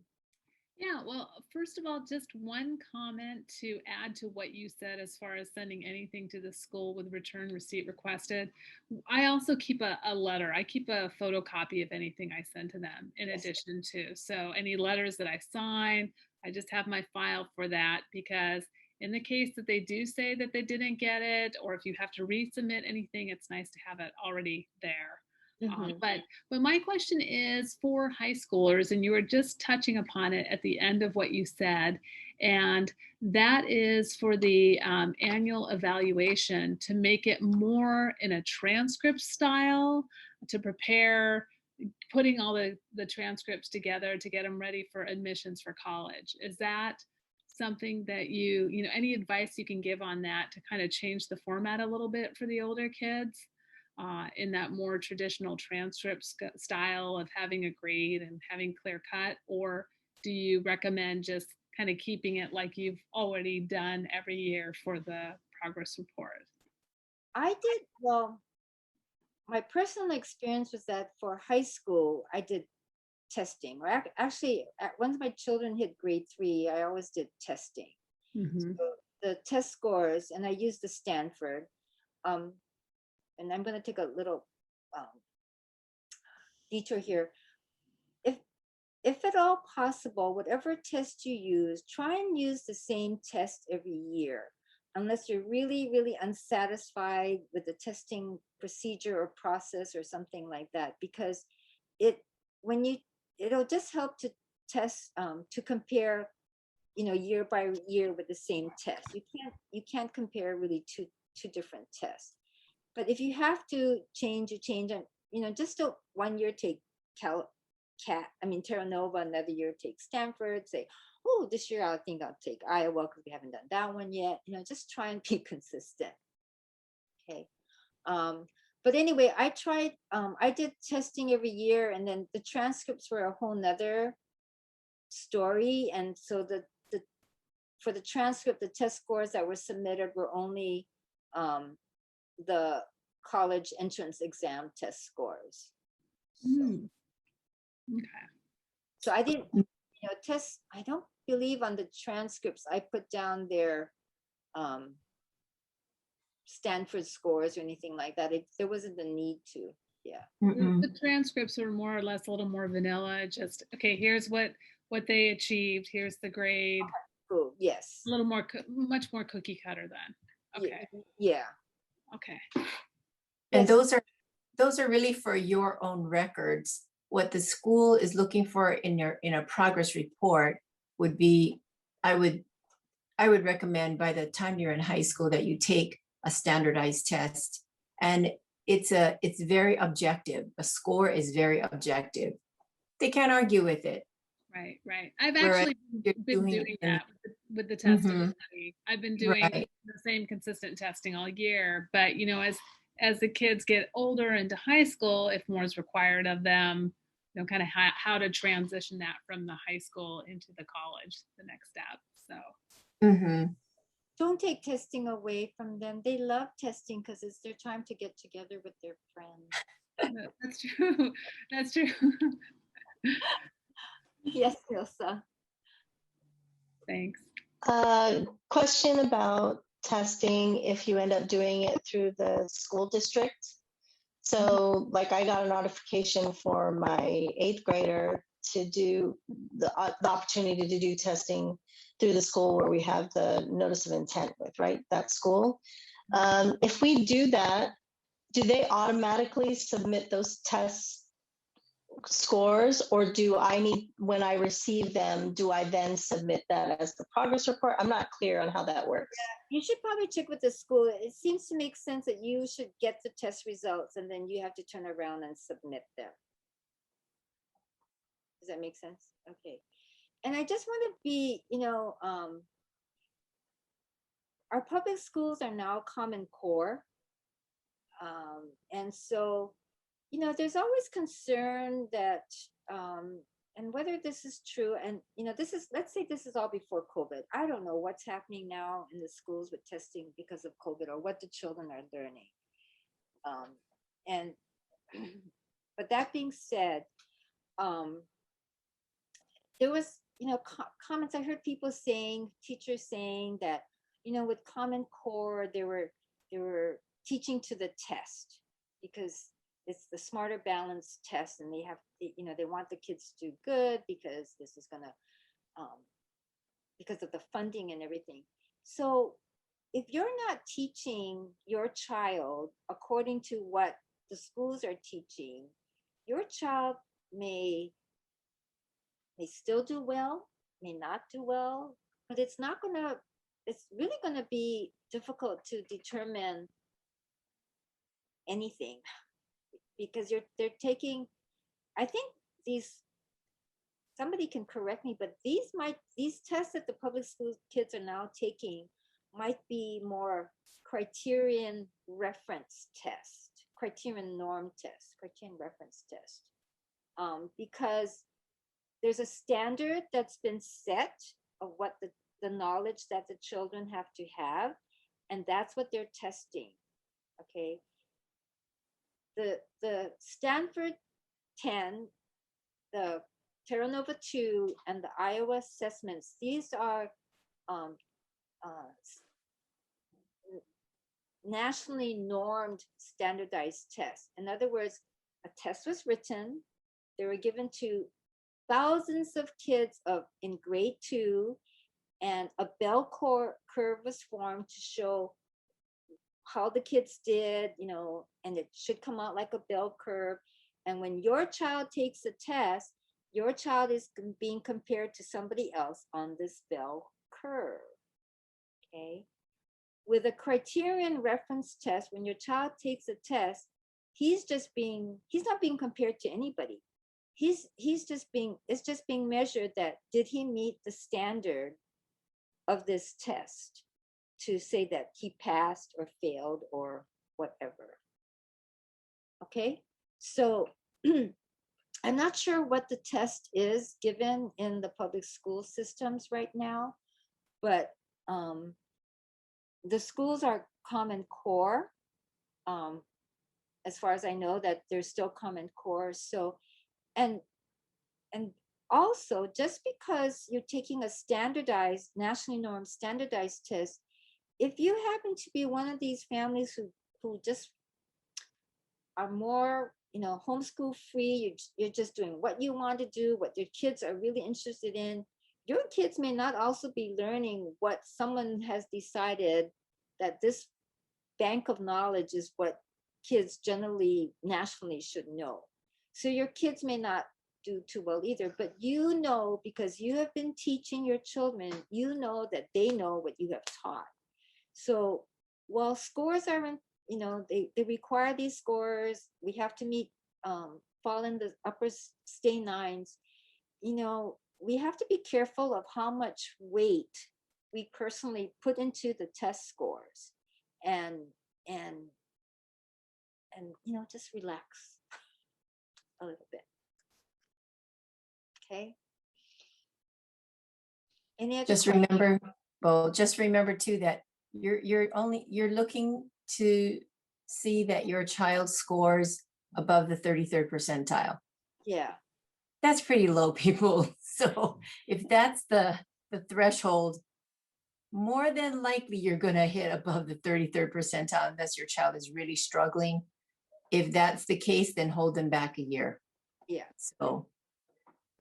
Yeah, well, first of all, just one comment to add to what you said as far as sending anything to the school with return receipt requested. I also keep a letter. I keep a photocopy of anything I send to them in addition to. So any letters that I sign, I just have my file for that, because in the case that they do say that they didn't get it, or if you have to resubmit anything, it's nice to have it already there. But my question is for high schoolers, and you were just touching upon it at the end of what you said, and that is for the annual evaluation, to make it more in a transcript style, to prepare, putting all the transcripts together to get them ready for admissions for college. Is that something that any advice you can give on that, to kind of change the format a little bit for the older kids? In that more traditional transcript style of having a grade and having clear cut? Or do you recommend just kind of keeping it like you've already done every year for the progress report? Well, my personal experience was that for high school, I did testing. Or actually, once my children hit grade 3, I always did testing. So the test scores, and I used the Stanford. And I'm going to take a little detour here. If at all possible, whatever test you use, try and use the same test every year, unless you're really, really unsatisfied with the testing procedure or process or something like that, because it'll just help to test, to compare, year by year with the same test. You can't compare really two different tests. But if you have to change, and just 1 year take Terra Nova, another year take Stanford, say, oh, this year I think I'll take Iowa because we haven't done that one yet. Just try and be consistent. Okay. But anyway, I did testing every year, and then the transcripts were a whole nother story. And so for the transcript, the test scores that were submitted were only the college entrance exam test scores. Okay. So I didn't, test. I don't believe on the transcripts I put down their Stanford scores or anything like that. There wasn't the need to. Yeah. The transcripts were more or less a little more vanilla. Just, okay, here's what they achieved. Here's the grade. Cool. Yes. A little more, much more cookie cutter then. Okay. Yeah. And Yes. those are really for your own records. What the school is looking for in a progress report would be, I would recommend by the time you're in high school that you take a standardized test. And it's very objective. A score is very objective. They can't argue with it. Right. I've Whereas actually been doing that with the test of the study. I've been doing the same consistent testing all year, but as the kids get older into high school, if more is required of them, kind of how to transition that from the high school into the college, the next step. So don't take testing away from them. They love testing because it's their time to get together with their friends. That's true. That's true. Yes, Ilsa. Thanks. Question about testing if you end up doing it through the school district. So like I got a notification for my 8th grader to do the opportunity to do testing through the school where we have the notice of intent with, right? That school. If we do that, do they automatically submit those test scores, or do I need, when I receive them, do I then submit that as the progress report? I'm not clear on how that works. Yeah, you should probably check with the school. It seems to make sense that you should get the test results and then you have to turn around and submit them. Does that make sense? Okay. And I just want to be, our public schools are now Common Core. And so, there's always concern that, and whether this is true, and, let's say this is all before COVID. I don't know what's happening now in the schools with testing because of COVID or what the children are learning. But that being said, there was, comments. I heard people saying, teachers saying that, with Common Core, they were teaching to the test because it's the smarter balance test, and they want the kids to do good because this is gonna, because of the funding and everything. So if you're not teaching your child according to what the schools are teaching, your child may still do well, may not do well, but it's really gonna be difficult to determine anything because they're taking, I think somebody can correct me, but these tests that the public school kids are now taking might be more criterion reference test, criterion norm test, criterion reference test, because there's a standard that's been set of what the knowledge that the children have to have, and that's what they're testing. Okay. The Stanford 10, the Terra Nova 2, and the Iowa assessments, these are nationally normed standardized tests. In other words, a test was written, they were given to thousands of kids in grade 2, and a bell curve was formed to show how the kids did, and it should come out like a bell curve. And when your child takes a test, your child is being compared to somebody else on this bell curve. Okay. With a criterion reference test, when your child takes a test, he's not being compared to anybody. It's just being measured that did he meet the standard of this test to say that he passed or failed or whatever. Okay, so I'm not sure what the test is given in the public school systems right now, but the schools are Common Core. As far as I know, that they're still Common Core. So, and also, just because you're taking a standardized, nationally normed standardized test, if you happen to be one of these families who just are more, homeschool free, you're just doing what you want to do, what your kids are really interested in. Your kids may not also be learning what someone has decided that this bank of knowledge is what kids generally nationally should know. So your kids may not do too well either, but because you have been teaching your children, that they know what you have taught. So while scores are, they require these scores, we have to meet, fall in the upper stay nines, we have to be careful of how much weight we personally put into the test scores, and and just relax a little bit. Okay. Any other Just questions? just remember too that you're looking to see that your child scores above the 33rd percentile. Yeah. That's pretty low, people. So if that's the threshold, more than likely you're going to hit above the 33rd percentile unless your child is really struggling. If that's the case, then hold them back a year. Yeah. So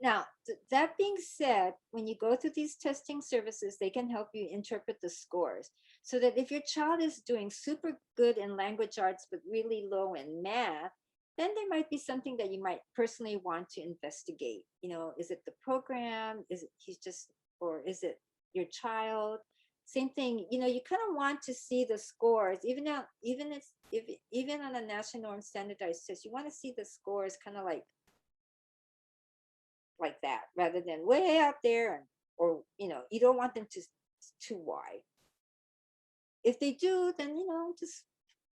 Now, that being said, when you go through these testing services, they can help you interpret the scores, so that if your child is doing super good in language arts but really low in math, then there might be something that you might personally want to investigate. Is it the program? Is it or is it your child? Same thing, you kind of want to see the scores, even on a national norm standardized test, you want to see the scores kind of like that, rather than way out there, or you don't want them to too wide. If they do, then just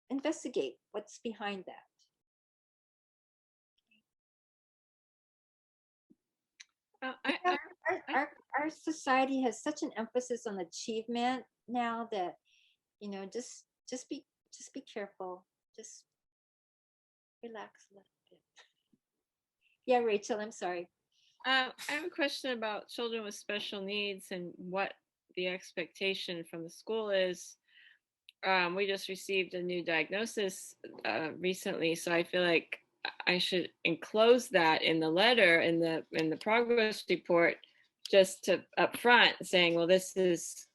investigate what's behind that. Our society has such an emphasis on achievement now that just be careful, just relax a little bit. Yeah, Rachel, I'm sorry. I have a question about children with special needs and what the expectation from the school is. We just received a new diagnosis recently, so I feel like I should enclose that in the letter, in the progress report, just to up front saying, well, this is,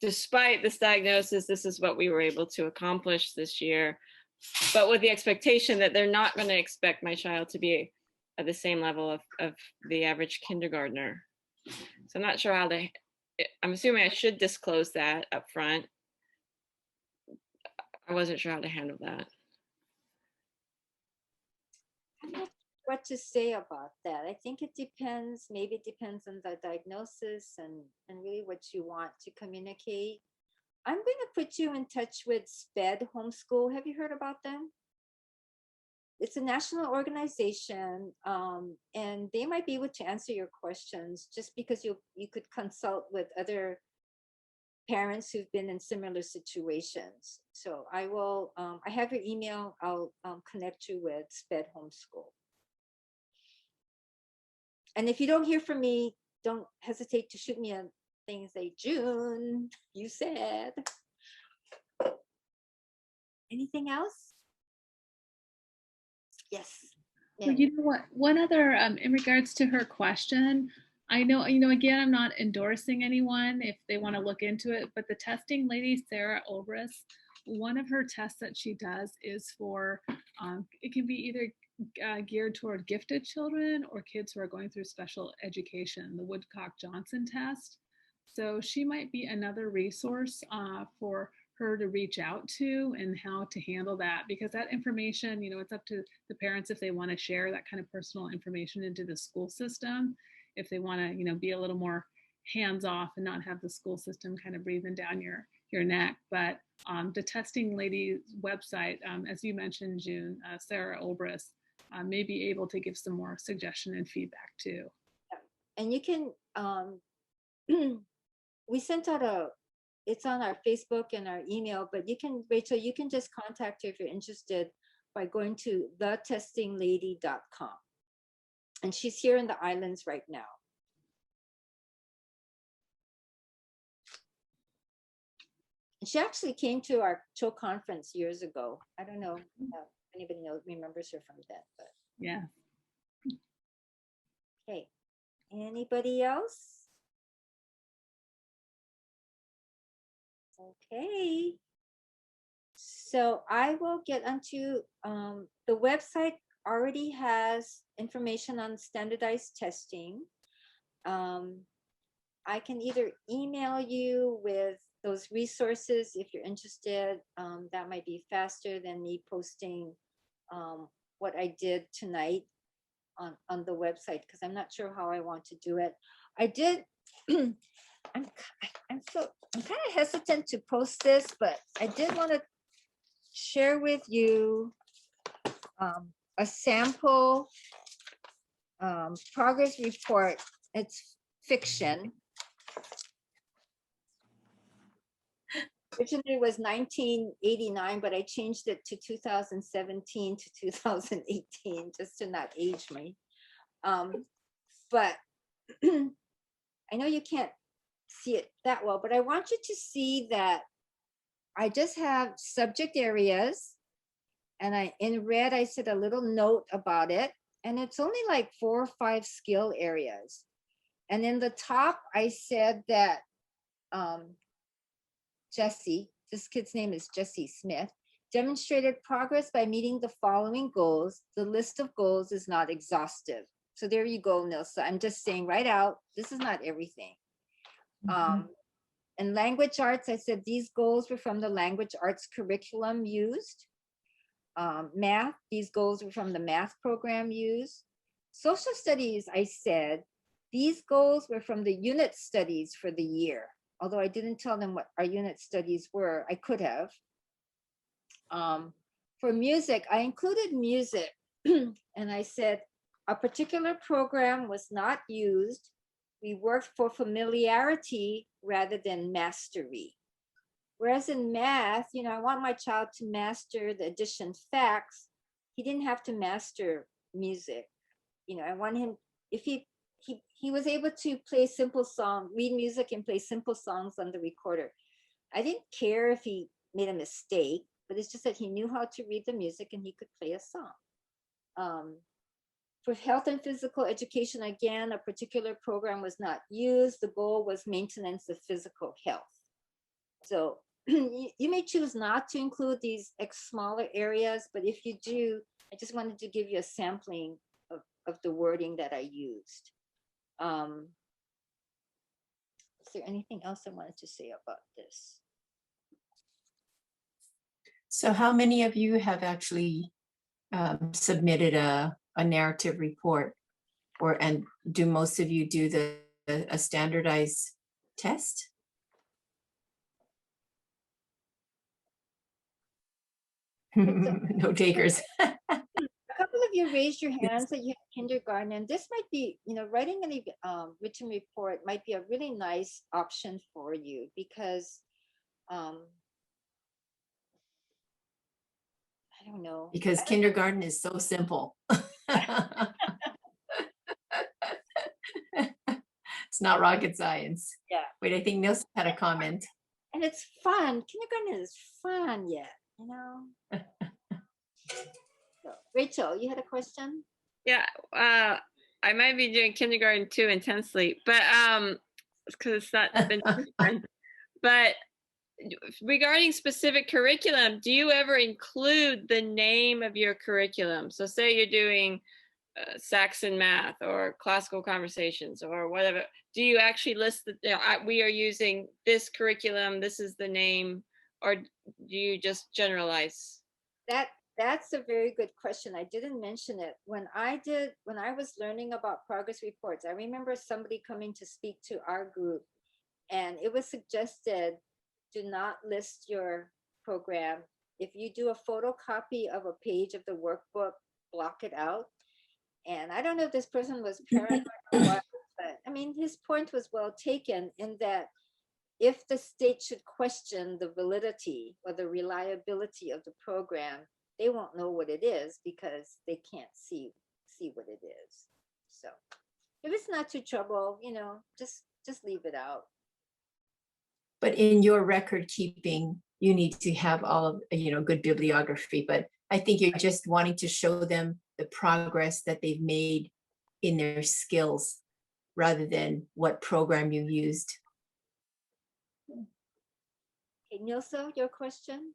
despite this diagnosis, this is what we were able to accomplish this year, but with the expectation that they're not going to expect my child to be at the same level of the average kindergartner. So I'm not sure how to, I'm assuming I should disclose that up front. I wasn't sure how to handle that. I'm not sure what to say about that. I think it depends, maybe it depends on the diagnosis and really what you want to communicate. I'm going to put you in touch with SPED Homeschool. Have you heard about them? It's a national organization, and they might be able to answer your questions, just because you could consult with other parents who've been in similar situations. So I will, I have your email. I'll connect you with SPED Homeschool. And if you don't hear from me, don't hesitate to shoot me a thing and say, June, you said. Anything else? Yes. Well, you know what? One other, in regards to her question, I know, again, I'm not endorsing anyone if they want to look into it, but the testing lady, Sarah Obrus, one of her tests that she does is for, it can be either geared toward gifted children or kids who are going through special education, the Woodcock-Johnson test. So she might be another resource for her to reach out to and how to handle that, because that information, it's up to the parents if they want to share that kind of personal information into the school system, if they want to, be a little more hands off and not have the school system kind of breathing down your neck. But the testing lady's website, as you mentioned, June, Sarah Obrus, may be able to give some more suggestion and feedback too. And you can, we sent out it's on our Facebook and our email, but you can, Rachel, you can just contact her if you're interested by going to thetestinglady.com. And she's here in the islands right now. And she actually came to our show conference years ago. I don't know. Anybody remembers her from that, but Yeah. okay. Anybody else? Okay. So I will get onto the website already has information on standardized testing. I can either email you with those resources if you're interested. That might be faster than me posting what I did tonight on the website, because I'm not sure how I want to do it. I did. I'm kind of hesitant to post this, but I did want to share with you a sample progress report. It's fiction. Originally was 1989, but I changed it to 2017 to 2018 just to not age me. But I know you can't see it that well, but I want you to see that I just have subject areas, and in red I said a little note about it, and it's only like 4 or 5 skill areas. And in the top I said that Jesse, this kid's name is Jesse Smith, demonstrated progress by meeting the following goals. The list of goals is not exhaustive. So there you go, Nilsa. I'm just saying right out, this is not everything. In language arts, I said these goals were from the language arts curriculum used. Math, these goals were from the math program used. Social studies, I said, these goals were from the unit studies for the year. Although I didn't tell them what our unit studies were, I could have. For music, I included music, and I said a particular program was not used. We worked for familiarity rather than mastery. Whereas in math, I want my child to master the addition facts. He didn't have to master music. I want him, if he was able to play simple songs, read music and play simple songs on the recorder. I didn't care if he made a mistake, but it's just that he knew how to read the music and he could play a song. For health and physical education, again, a particular program was not used. The goal was maintenance of physical health. So you may choose not to include these smaller areas, but if you do, I just wanted to give you a sampling of the wording that I used. Is there anything else I wanted to say about this? So how many of you have actually submitted a narrative report, and do most of you do a standardized test? No takers. A couple of you raised your hands that you have kindergarten, and this might be, writing a written report might be a really nice option for you, because I don't know. Because kindergarten is so simple. It's not rocket science. Yeah. Wait, I think Nils had a comment. And it's fun. Kindergarten is fun yet, So, Rachel, you had a question? Yeah, I might be doing kindergarten too intensely, but because it's not been done. But regarding specific curriculum, do you ever include the name of your curriculum? So say you're doing Saxon math or classical conversations or whatever. Do you actually list that we are using this curriculum, this is the name, or do you just generalize? That's a very good question. I didn't mention it. When I was learning about progress reports, I remember somebody coming to speak to our group, and it was suggested, do not list your program. If you do a photocopy of a page of the workbook, block it out. And I don't know if this person was paranoid or what, but I mean, his point was well taken, in that if the state should question the validity or the reliability of the program, they won't know what it is because they can't see what it is. So if it's not too trouble, just leave it out. But in your record keeping, you need to have all of, good bibliography. But I think you're just wanting to show them the progress that they've made in their skills rather than what program you used. Okay, Nilsa, your question?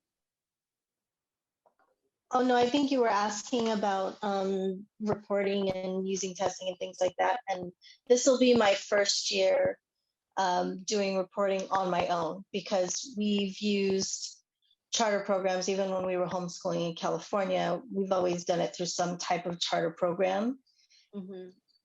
Oh, no, I think you were asking about reporting and using testing and things like that. And this will be my first year doing reporting on my own, because we've used charter programs. Even when we were homeschooling in California, we've always done it through some type of charter program,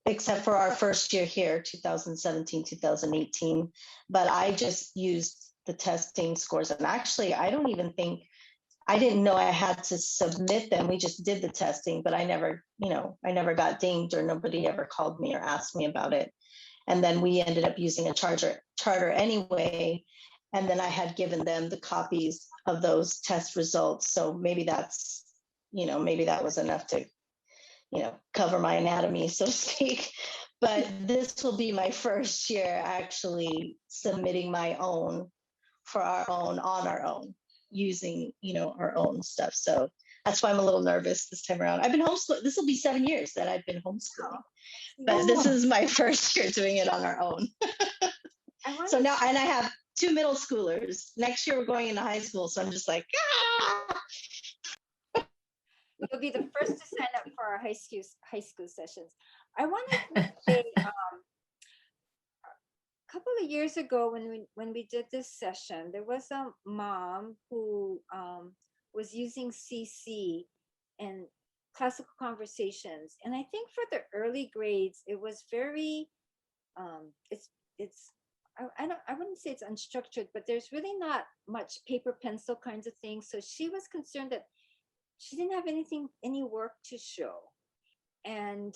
except for our first year here, 2017, 2018. But I just used the testing scores. And actually, I didn't know I had to submit them. We just did the testing, but I never got dinged, or nobody ever called me or asked me about it. And then we ended up using a charter anyway. And then I had given them the copies of those test results. So maybe maybe that was enough to, cover my anatomy, so to speak. But this will be my first year actually submitting my own on our own, using, our own stuff. So that's why I'm a little nervous this time around. I've been homeschooling. This will be 7 years that I've been homeschooling, but this is my first year doing it on our own. So now, and I have 2 middle schoolers. Next year we're going into high school. So I'm just like, You'll be the first to sign up for our high school sessions. I wanted to say, a couple of years ago when we did this session, there was a mom who was using CC and classical conversations, and I think for the early grades it was very I wouldn't say it's unstructured, but there's really not much paper pencil kinds of things. So she was concerned that she didn't have any work to show, and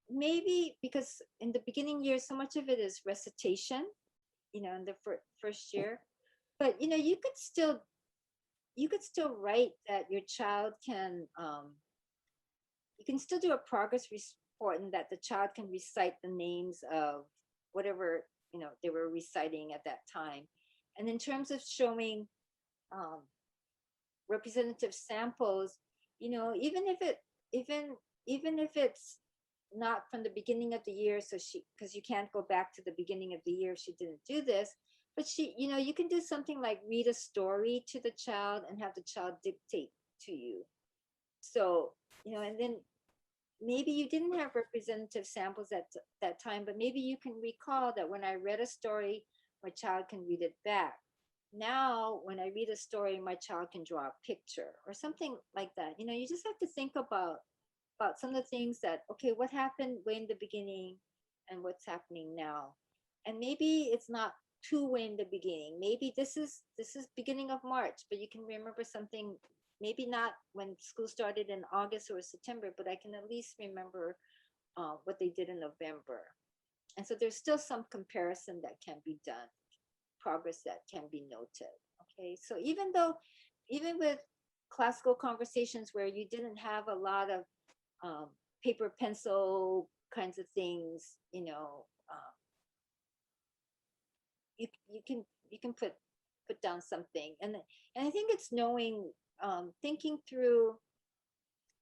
maybe because in the beginning years, so much of it is recitation, in the first year, but you could still write that your child can, you can still do a progress report, and that the child can recite the names of whatever, they were reciting at that time. And in terms of showing representative samples, even if it's not from the beginning of the year, so because you can't go back to the beginning of the year if she didn't do this, but you can do something like read a story to the child and have the child dictate to you. So, and then maybe you didn't have representative samples at that time, but maybe you can recall that when I read a story, my child can read it back. Now, when I read a story, my child can draw a picture or something like that. You just have to think about some of the things that, okay, what happened way in the beginning and what's happening now. And maybe it's not too way in the beginning. Maybe this is beginning of March, but you can remember something, maybe not when school started in August or September, but I can at least remember what they did in November. And so there's still some comparison that can be done, progress that can be noted. Okay, so even with classical conversations where you didn't have a lot of paper pencil kinds of things, you can put down something, and I think it's knowing, thinking through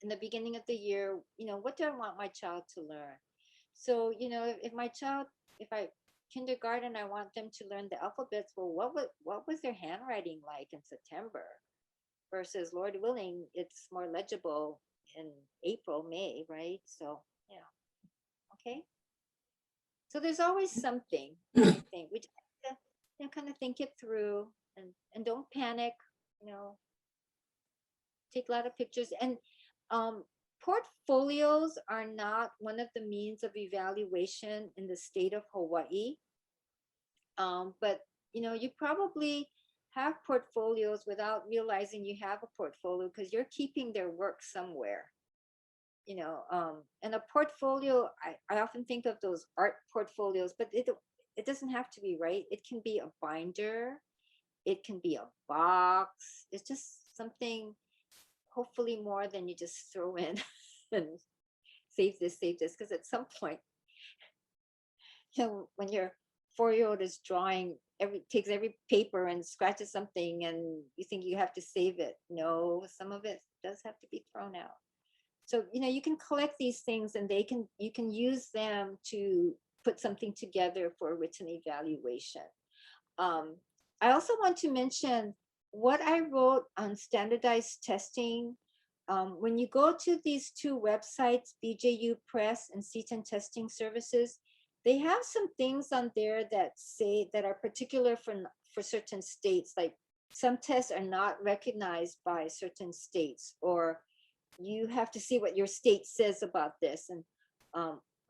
in the beginning of the year, what do I want my child to learn? So if I kindergarten, I want them to learn the alphabets. Well, what was their handwriting like in September versus, Lord willing, it's more legible in April, May, right? So, okay. So there's always something. We just have to, kind of think it through, and don't panic. Take a lot of pictures, and portfolios are not one of the means of evaluation in the state of Hawaii. But you probably have portfolios without realizing you have a portfolio, because you're keeping their work somewhere. And a portfolio, I often think of those art portfolios, but it doesn't have to be, right? It can be a binder, it can be a box. It's just something, hopefully more than you just throw in and save this, because at some point, when your 4-year-old is drawing takes every paper and scratches something, and you think you have to save it. No, some of it does have to be thrown out. So, you can collect these things, and you can use them to put something together for a written evaluation. I also want to mention what I wrote on standardized testing. When you go to these two websites, BJU Press and Seton Testing Services, they have some things on there that are particular for certain states, like some tests are not recognized by certain states, or you have to see what your state says about this. And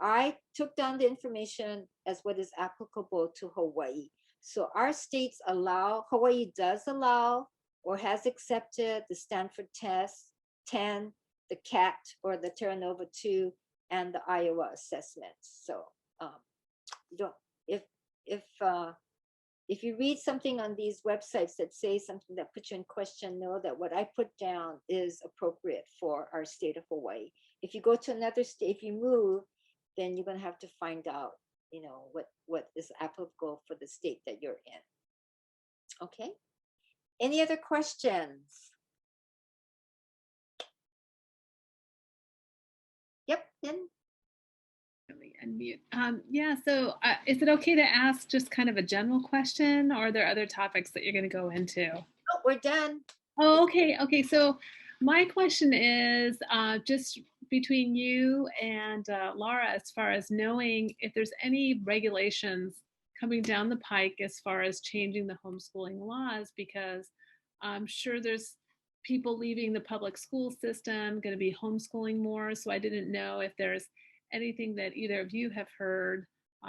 I took down the information as what is applicable to Hawaii. So our states Hawaii does allow or has accepted the Stanford test, 10, the CAT or the Terra Nova 2, and the Iowa assessments. So don't if you read something on these websites that say something that puts you in question, know that what I put down is appropriate for our state of Hawaii. If you go to another state, if you move, then you're going to have to find out, what is applicable for the state that you're in. Okay. Any other questions? Yep. Then. Unmute. Yeah, so is it okay to ask just kind of a general question, or are there other topics that you're going to go into? Oh, we're done. Oh, okay. Okay, so my question is just between you and Laura, as far as knowing if there's any regulations coming down the pike as far as changing the homeschooling laws, because I'm sure there's people leaving the public school system going to be homeschooling more. So I didn't know if there's anything that either of you have heard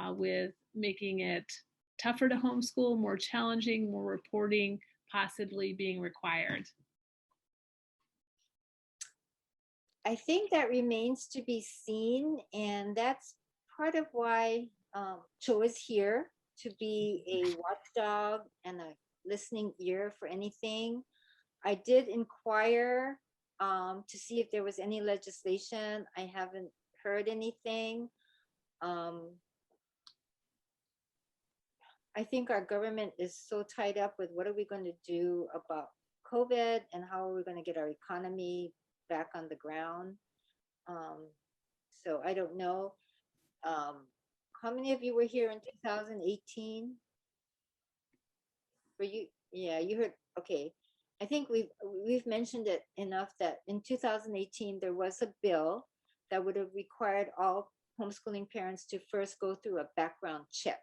with making it tougher to homeschool, more challenging, more reporting possibly being required. I think that remains to be seen, and that's part of why Cho is here, to be a watchdog and a listening ear for anything. I did inquire to see if there was any legislation. I haven't heard anything. I think our government is so tied up with what are we going to do about COVID and how are we going to get our economy back on the ground. So I don't know. How many of you were here in 2018? Were you? Yeah, you heard. Okay. I think we've mentioned it enough that in 2018 there was a bill that would have required all homeschooling parents to first go through a background check,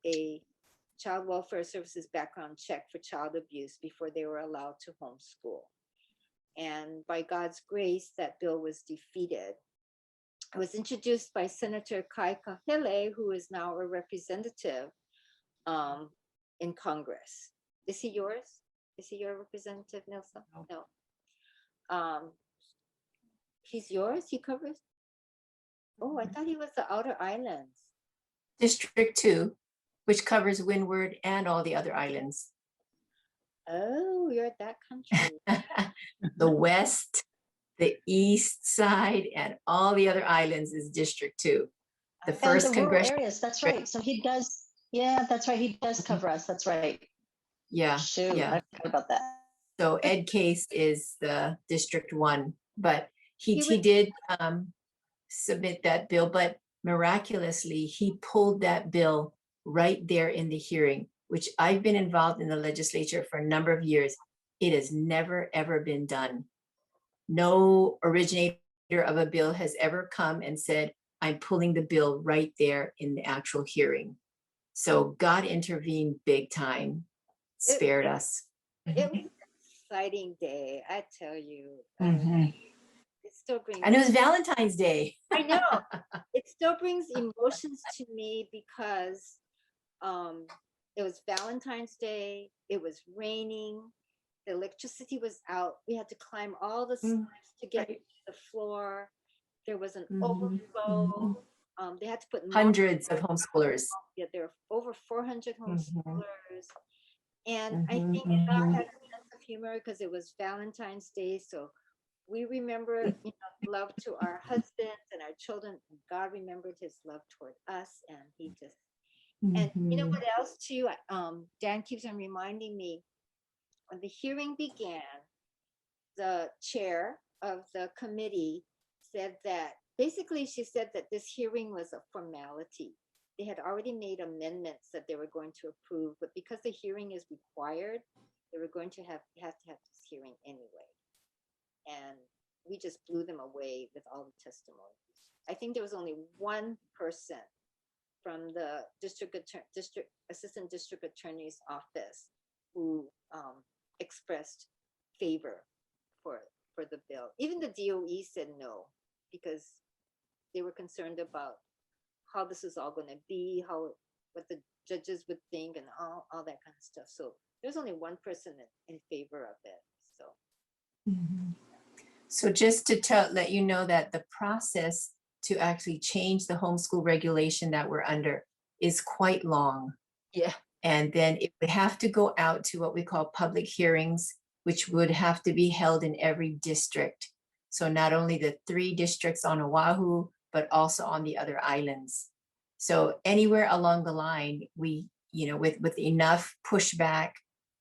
a child welfare services background check for child abuse before they were allowed to homeschool. And by God's grace, that bill was defeated. It was introduced by Senator Kai Kahele, who is now a representative in Congress. Is he yours? Is he your representative, Nelson? No. He's yours? He covers? Oh, I thought he was the Outer Islands. District 2, which covers Windward and all the other islands. Oh, you're at that country. The west, the east side, and all the other islands is District 2. The first and the rural congressional areas, that's right. So he does, yeah, that's right. He does cover us. That's right. Yeah. Shoot, Yeah. I forgot about that. So Ed Case is the District 1, but he He did submit that bill, but miraculously he pulled that bill right there in the hearing, which I've been involved in the legislature for a number of years. It has never, ever been done. No originator of a bill has ever come and said, I'm pulling the bill right there in the actual hearing. So God intervened big time, spared us. It was an exciting day, I tell you. It still brings. And it was Valentine's Day. I know. It still brings emotions to me because it was Valentine's Day. It was raining. The electricity was out. We had to climb all the steps to get to the floor. There was an overflow. They had to put hundreds of homeschoolers. Yeah, there were over 400 homeschoolers. And I think God had a sense of humor because it was Valentine's Day. So we remember, love to our husbands and our children. And God remembered his love toward us. And he just And you know Mhm. what else too? Dan keeps on reminding me, when the hearing began, the chair of the committee said that basically she said that this hearing was a formality. They had already made amendments that they were going to approve, but because the hearing is required, they were going to have this hearing anyway. And we just blew them away with all the testimonies. I think there was only one person from the district assistant district attorney's office who expressed favor for the bill. Even the DOE said no, because they were concerned about how this is all going to be, how what the judges would think, and all that kind of stuff. So there's only one person in favor of it. So Mhm. So just to let you know that the process to actually change the homeschool regulation that we're under is quite long. yeah. And then it would have to go out to what we call public hearings, which would have to be held in every district. So not only the 3 districts on Oahu, but also on the other islands. So anywhere along the line, we, with enough pushback,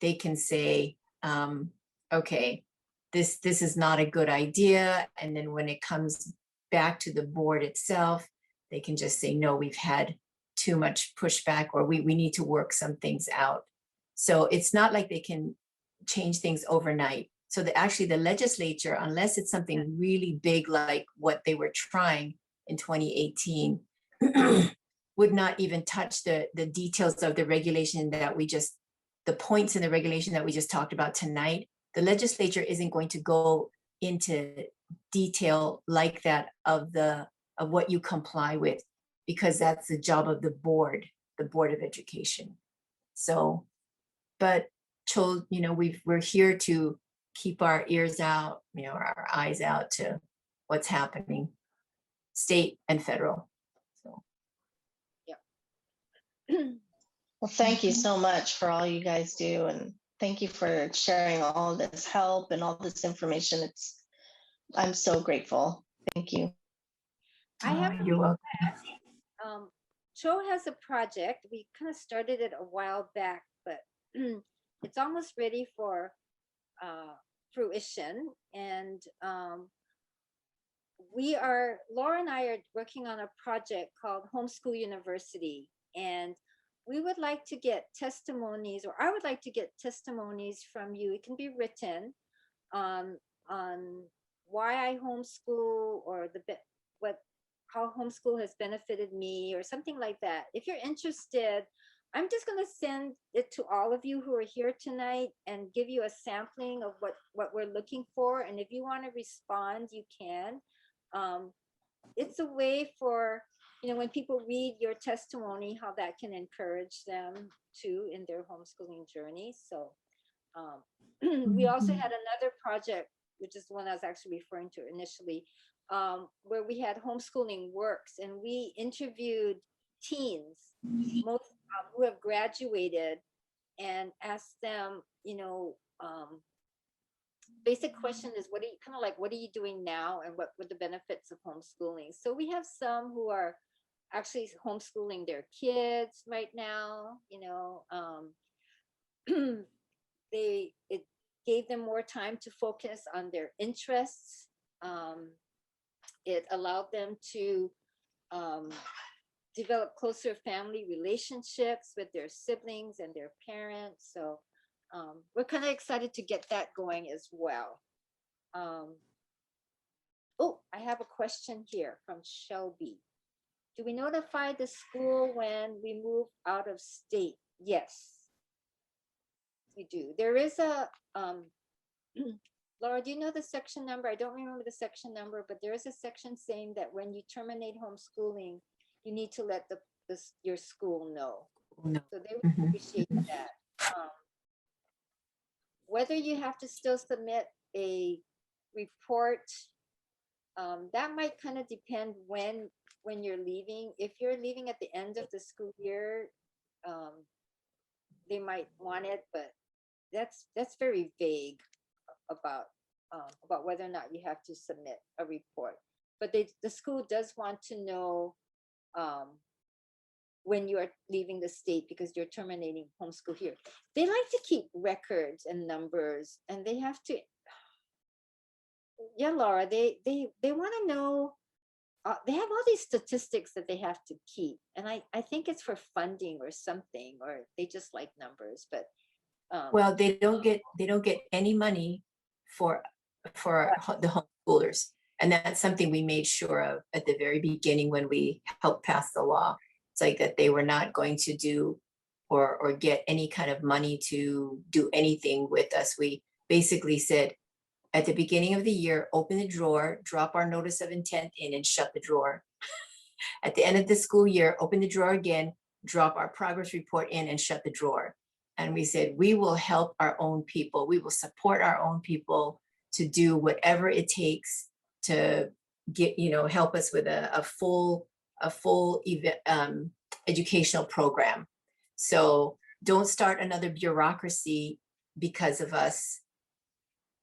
they can say, okay, this is not a good idea. And then when it comes back to the board itself, they can just say, no, we've had too much pushback, or we need to work some things out. So it's not like they can change things overnight. So actually the legislature, unless it's something really big like what they were trying in 2018, would not even touch the details of the regulation that the points in the regulation that we just talked about tonight. The legislature isn't going to go into detail like that of what you comply with, because that's the job of the Board of Education. So, but we're here to keep our ears out, our eyes out to what's happening, state and federal. So, Well, thank you so much for all you guys do, and thank you for sharing all this help and all this information. I'm so grateful. Thank you. I have you're welcome. Cho has a project. We kind of started it a while back, but it's almost ready for fruition. And Laura and I are working on a project called Homeschool University. And we would like to get testimonies, or I would like to get testimonies from you. It can be written on why I homeschool, or how homeschool has benefited me, or something like that. If you're interested, I'm just going to send it to all of you who are here tonight and give you a sampling of what we're looking for. And if you want to respond, you can. It's a way for, when people read your testimony, how that can encourage them too in their homeschooling journey. So we also had another project, which is the one I was actually referring to initially, where we had Homeschooling Works, and we interviewed teens, most who have graduated, and asked them, basic question is, what are you doing now, and what were the benefits of homeschooling? So we have some who are actually homeschooling their kids right now. It gave them more time to focus on their interests. It allowed them to develop closer family relationships with their siblings and their parents. So we're kind of excited to get that going as well. Oh, I have a question here from Shelby. Do we notify the school when we move out of state? Yes, we do. There is a, Laura, do you know the section number? I don't remember the section number, but there is a section saying that when you terminate homeschooling, you need to let your school know. No. So they would appreciate that. Whether you have to still submit a report, that might kind of depend when you're leaving. If you're leaving at the end of the school year, they might want it, but that's very vague about whether or not you have to submit a report. But the school does want to know when you are leaving the state because you're terminating homeschool here. They like to keep records and numbers, and they have to. Yeah, Laura, they want to know. They have all these statistics that they have to keep, and I think it's for funding or something, or they just like numbers. But Well, they don't get any money for the homeschoolers, and that's something we made sure of at the very beginning when we helped pass the law. It's like that they were not going to do or get any kind of money to do anything with us. We basically said at the beginning of the year, open the drawer, drop our notice of intent in, and shut the drawer. At the end of the school year, open the drawer again, drop our progress report in, and shut the drawer. And we said, we will help our own people. We will support our own people to do whatever it takes to get, help us with a full educational program. So don't start another bureaucracy because of us.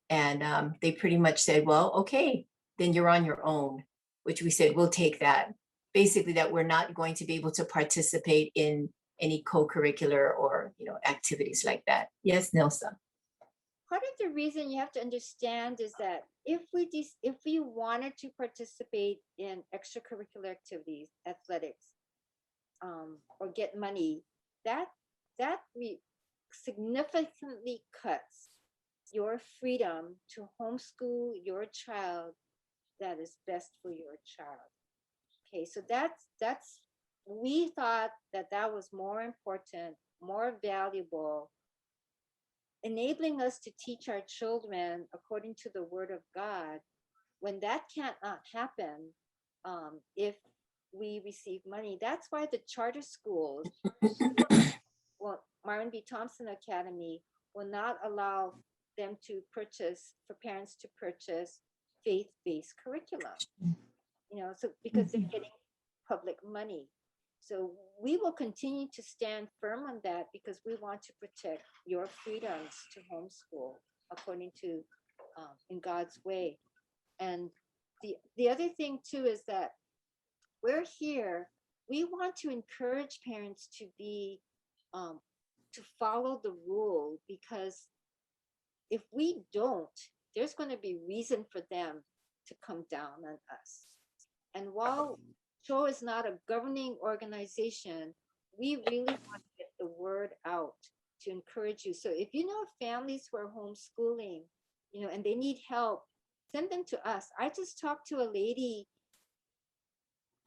And they pretty much said, well, okay, then you're on your own, which we said, we'll take that. Basically, that we're not going to be able to participate in any co-curricular or activities like that. Yes, Nilsa. Part of the reason you have to understand is that if we wanted to participate in extracurricular activities, athletics, or get money, that significantly cuts your freedom to homeschool your child that is best for your child. Okay, so that's we thought that was more important, more valuable, enabling us to teach our children according to the word of God, when that cannot happen if we receive money. That's why the charter schools, well, Marvin B. Thompson Academy, will not allow them to purchase, for parents to purchase faith-based curriculum. So because they're getting public money. So we will continue to stand firm on that because we want to protect your freedoms to homeschool according to in God's way. And the other thing too is that we're here. We want to encourage parents to be to follow the rule, because if we don't, there's going to be reason for them to come down on us. And while SHO is not a governing organization, we really want to get the word out to encourage you. So if you know families who are homeschooling, and they need help, send them to us. I just talked to a lady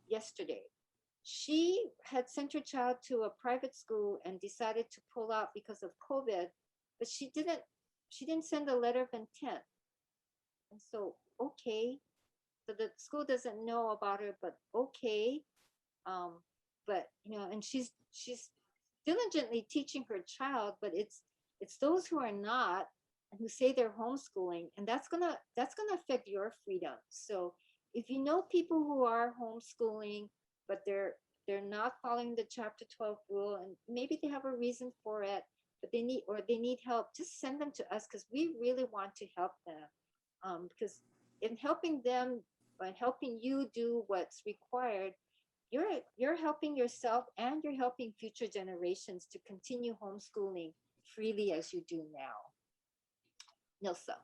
yesterday. She had sent her child to a private school and decided to pull out because of COVID, but she didn't send a letter of intent. And so, okay. So the school doesn't know about her, but okay. But and she's diligently teaching her child, but it's those who are not and who say they're homeschooling, and that's gonna affect your freedom. So if you know people who are homeschooling, but they're not following the Chapter 12 rule, and maybe they have a reason for it, but they need help, just send them to us, because we really want to help them. Because in helping them, by helping you do what's required, you're helping yourself and you're helping future generations to continue homeschooling freely as you do now. Nilsa.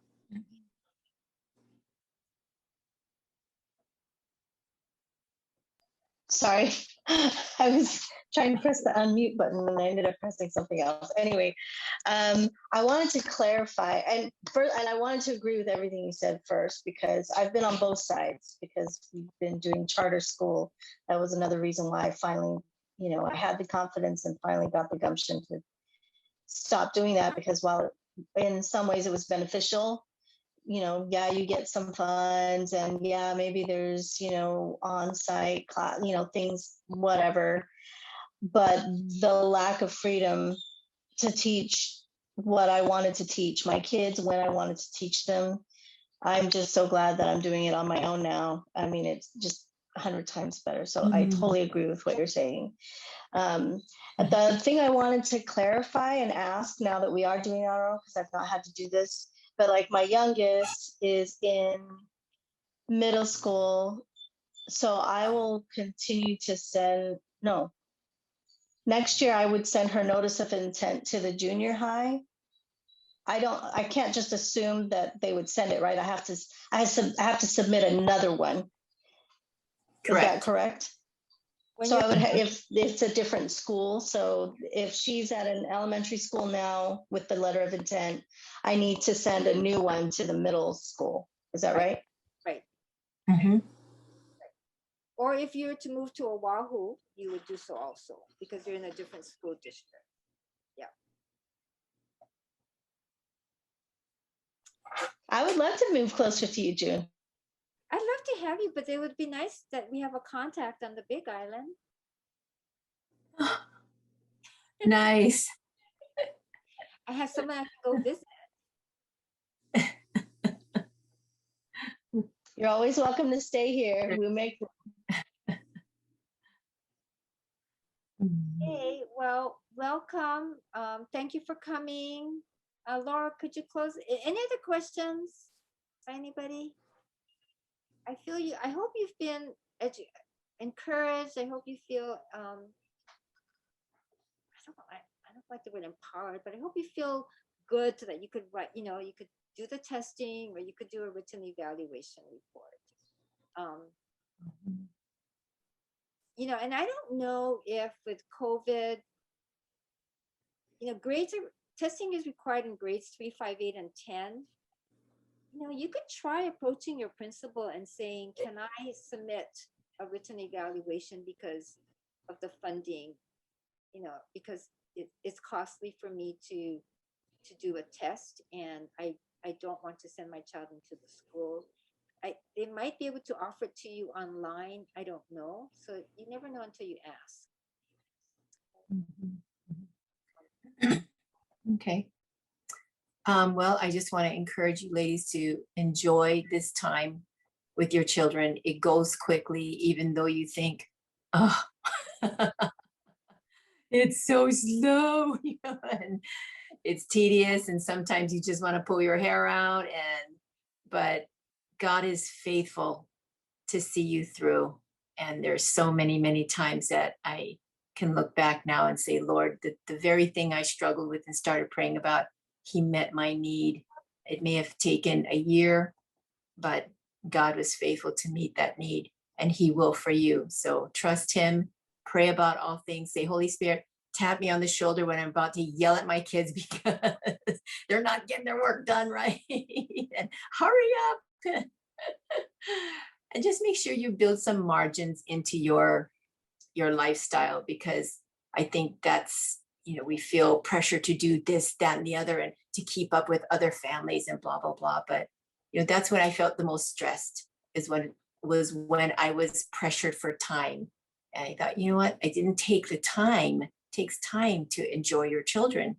Sorry, I was trying to press the unmute button and I ended up pressing something else. Anyway, I wanted to clarify, and I wanted to agree with everything you said first, because I've been on both sides, because we've been doing charter school. That was another reason why I finally, I had the confidence and finally got the gumption to stop doing that, because while in some ways it was beneficial, yeah, you get some funds, and yeah, maybe there's, on-site class, things, whatever. But the lack of freedom to teach what I wanted to teach my kids when I wanted to teach them, I'm just so glad that I'm doing it on my own now. I mean, it's just 100 times better. So I totally agree with what you're saying. The thing I wanted to clarify and ask, now that we are doing our own, because I've not had to do this, but like my youngest is in middle school, so I will continue to send, no, next year I would send her notice of intent to the junior high. I can't just assume that they would send it, right? I have to submit another one. Is that correct? So I would if it's a different school. So if she's at an elementary school now with the letter of intent, I need to send a new one to the middle school. Is that right? Right. Mm-hmm. Or if you're to move to Oahu, you would do so also because you're in a different school district. Yeah. I would love to move closer to you, June. I'd love to have you, but it would be nice that we have a contact on the Big Island. Nice. I have someone I can go visit. You're always welcome to stay here. We'll make. Hey, well, welcome. Thank you for coming. Laura, could you close? Any other questions by anybody? I feel you. I hope you've been encouraged. I hope you feel, I don't like the word empowered, but I hope you feel good so that you could write, you could do the testing or you could do a written evaluation report. And I don't know if with COVID, testing is required in grades 3, 5, 8, and 10. You could try approaching your principal and saying, can I submit a written evaluation because of the funding, because it's costly for me to do a test and I don't want to send my child into the school. They might be able to offer it to you online. I don't know. So you never know until you ask. Okay. Well, I just want to encourage you ladies to enjoy this time with your children. It goes quickly, even though you think, oh, it's so slow, and it's tedious. And sometimes you just want to pull your hair out. But God is faithful to see you through. And there's so many, many times that I can look back now and say, Lord, the very thing I struggled with and started praying about, He met my need. It may have taken a year, but God was faithful to meet that need, and He will for you. So trust Him, pray about all things, say, Holy Spirit, tap me on the shoulder when I'm about to yell at my kids because they're not getting their work done right. And hurry up. And just make sure you build some margins into your lifestyle, because I think that's, we feel pressure to do this, that, and the other, and to keep up with other families and blah, blah, blah. But, that's when I felt the most stressed, is when I was pressured for time. And I thought, you know what? I didn't take the time. It takes time to enjoy your children,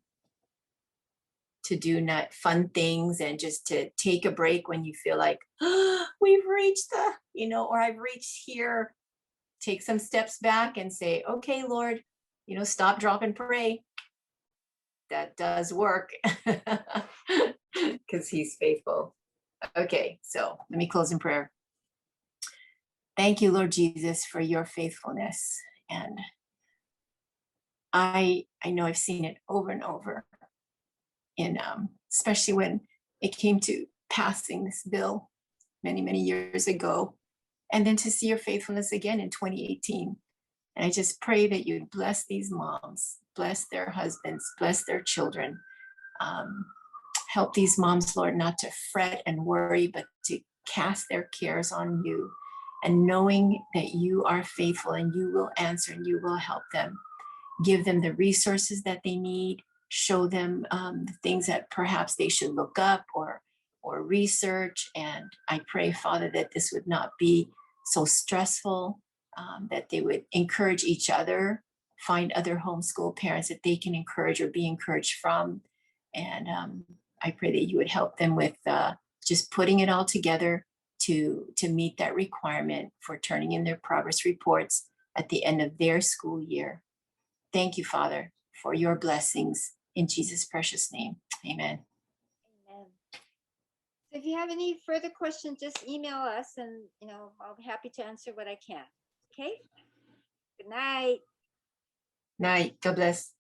to do not fun things, and just to take a break when you feel like, oh, we've reached or I've reached here. Take some steps back and say, okay, Lord, stop, drop, and pray. That does work because He's faithful. Okay, so let me close in prayer. Thank you, Lord Jesus, for your faithfulness. And I know I've seen it over and over, in especially when it came to passing this bill many, many years ago, and then to see your faithfulness again in 2018. And I just pray that you bless these moms, bless their husbands, bless their children. Help these moms, Lord, not to fret and worry, but to cast their cares on you, and knowing that you are faithful and you will answer and you will help them. Give them the resources that they need. Show them the things that perhaps they should look up or research. And I pray, Father, that this would not be so stressful, that they would encourage each other, find other homeschool parents that they can encourage or be encouraged from. And I pray that you would help them with just putting it all together to meet that requirement for turning in their progress reports at the end of their school year. Thank you, Father, for your blessings in Jesus' precious name. Amen. Amen. So if you have any further questions, just email us and, I'll be happy to answer what I can. Okay? Good night. Night. God bless.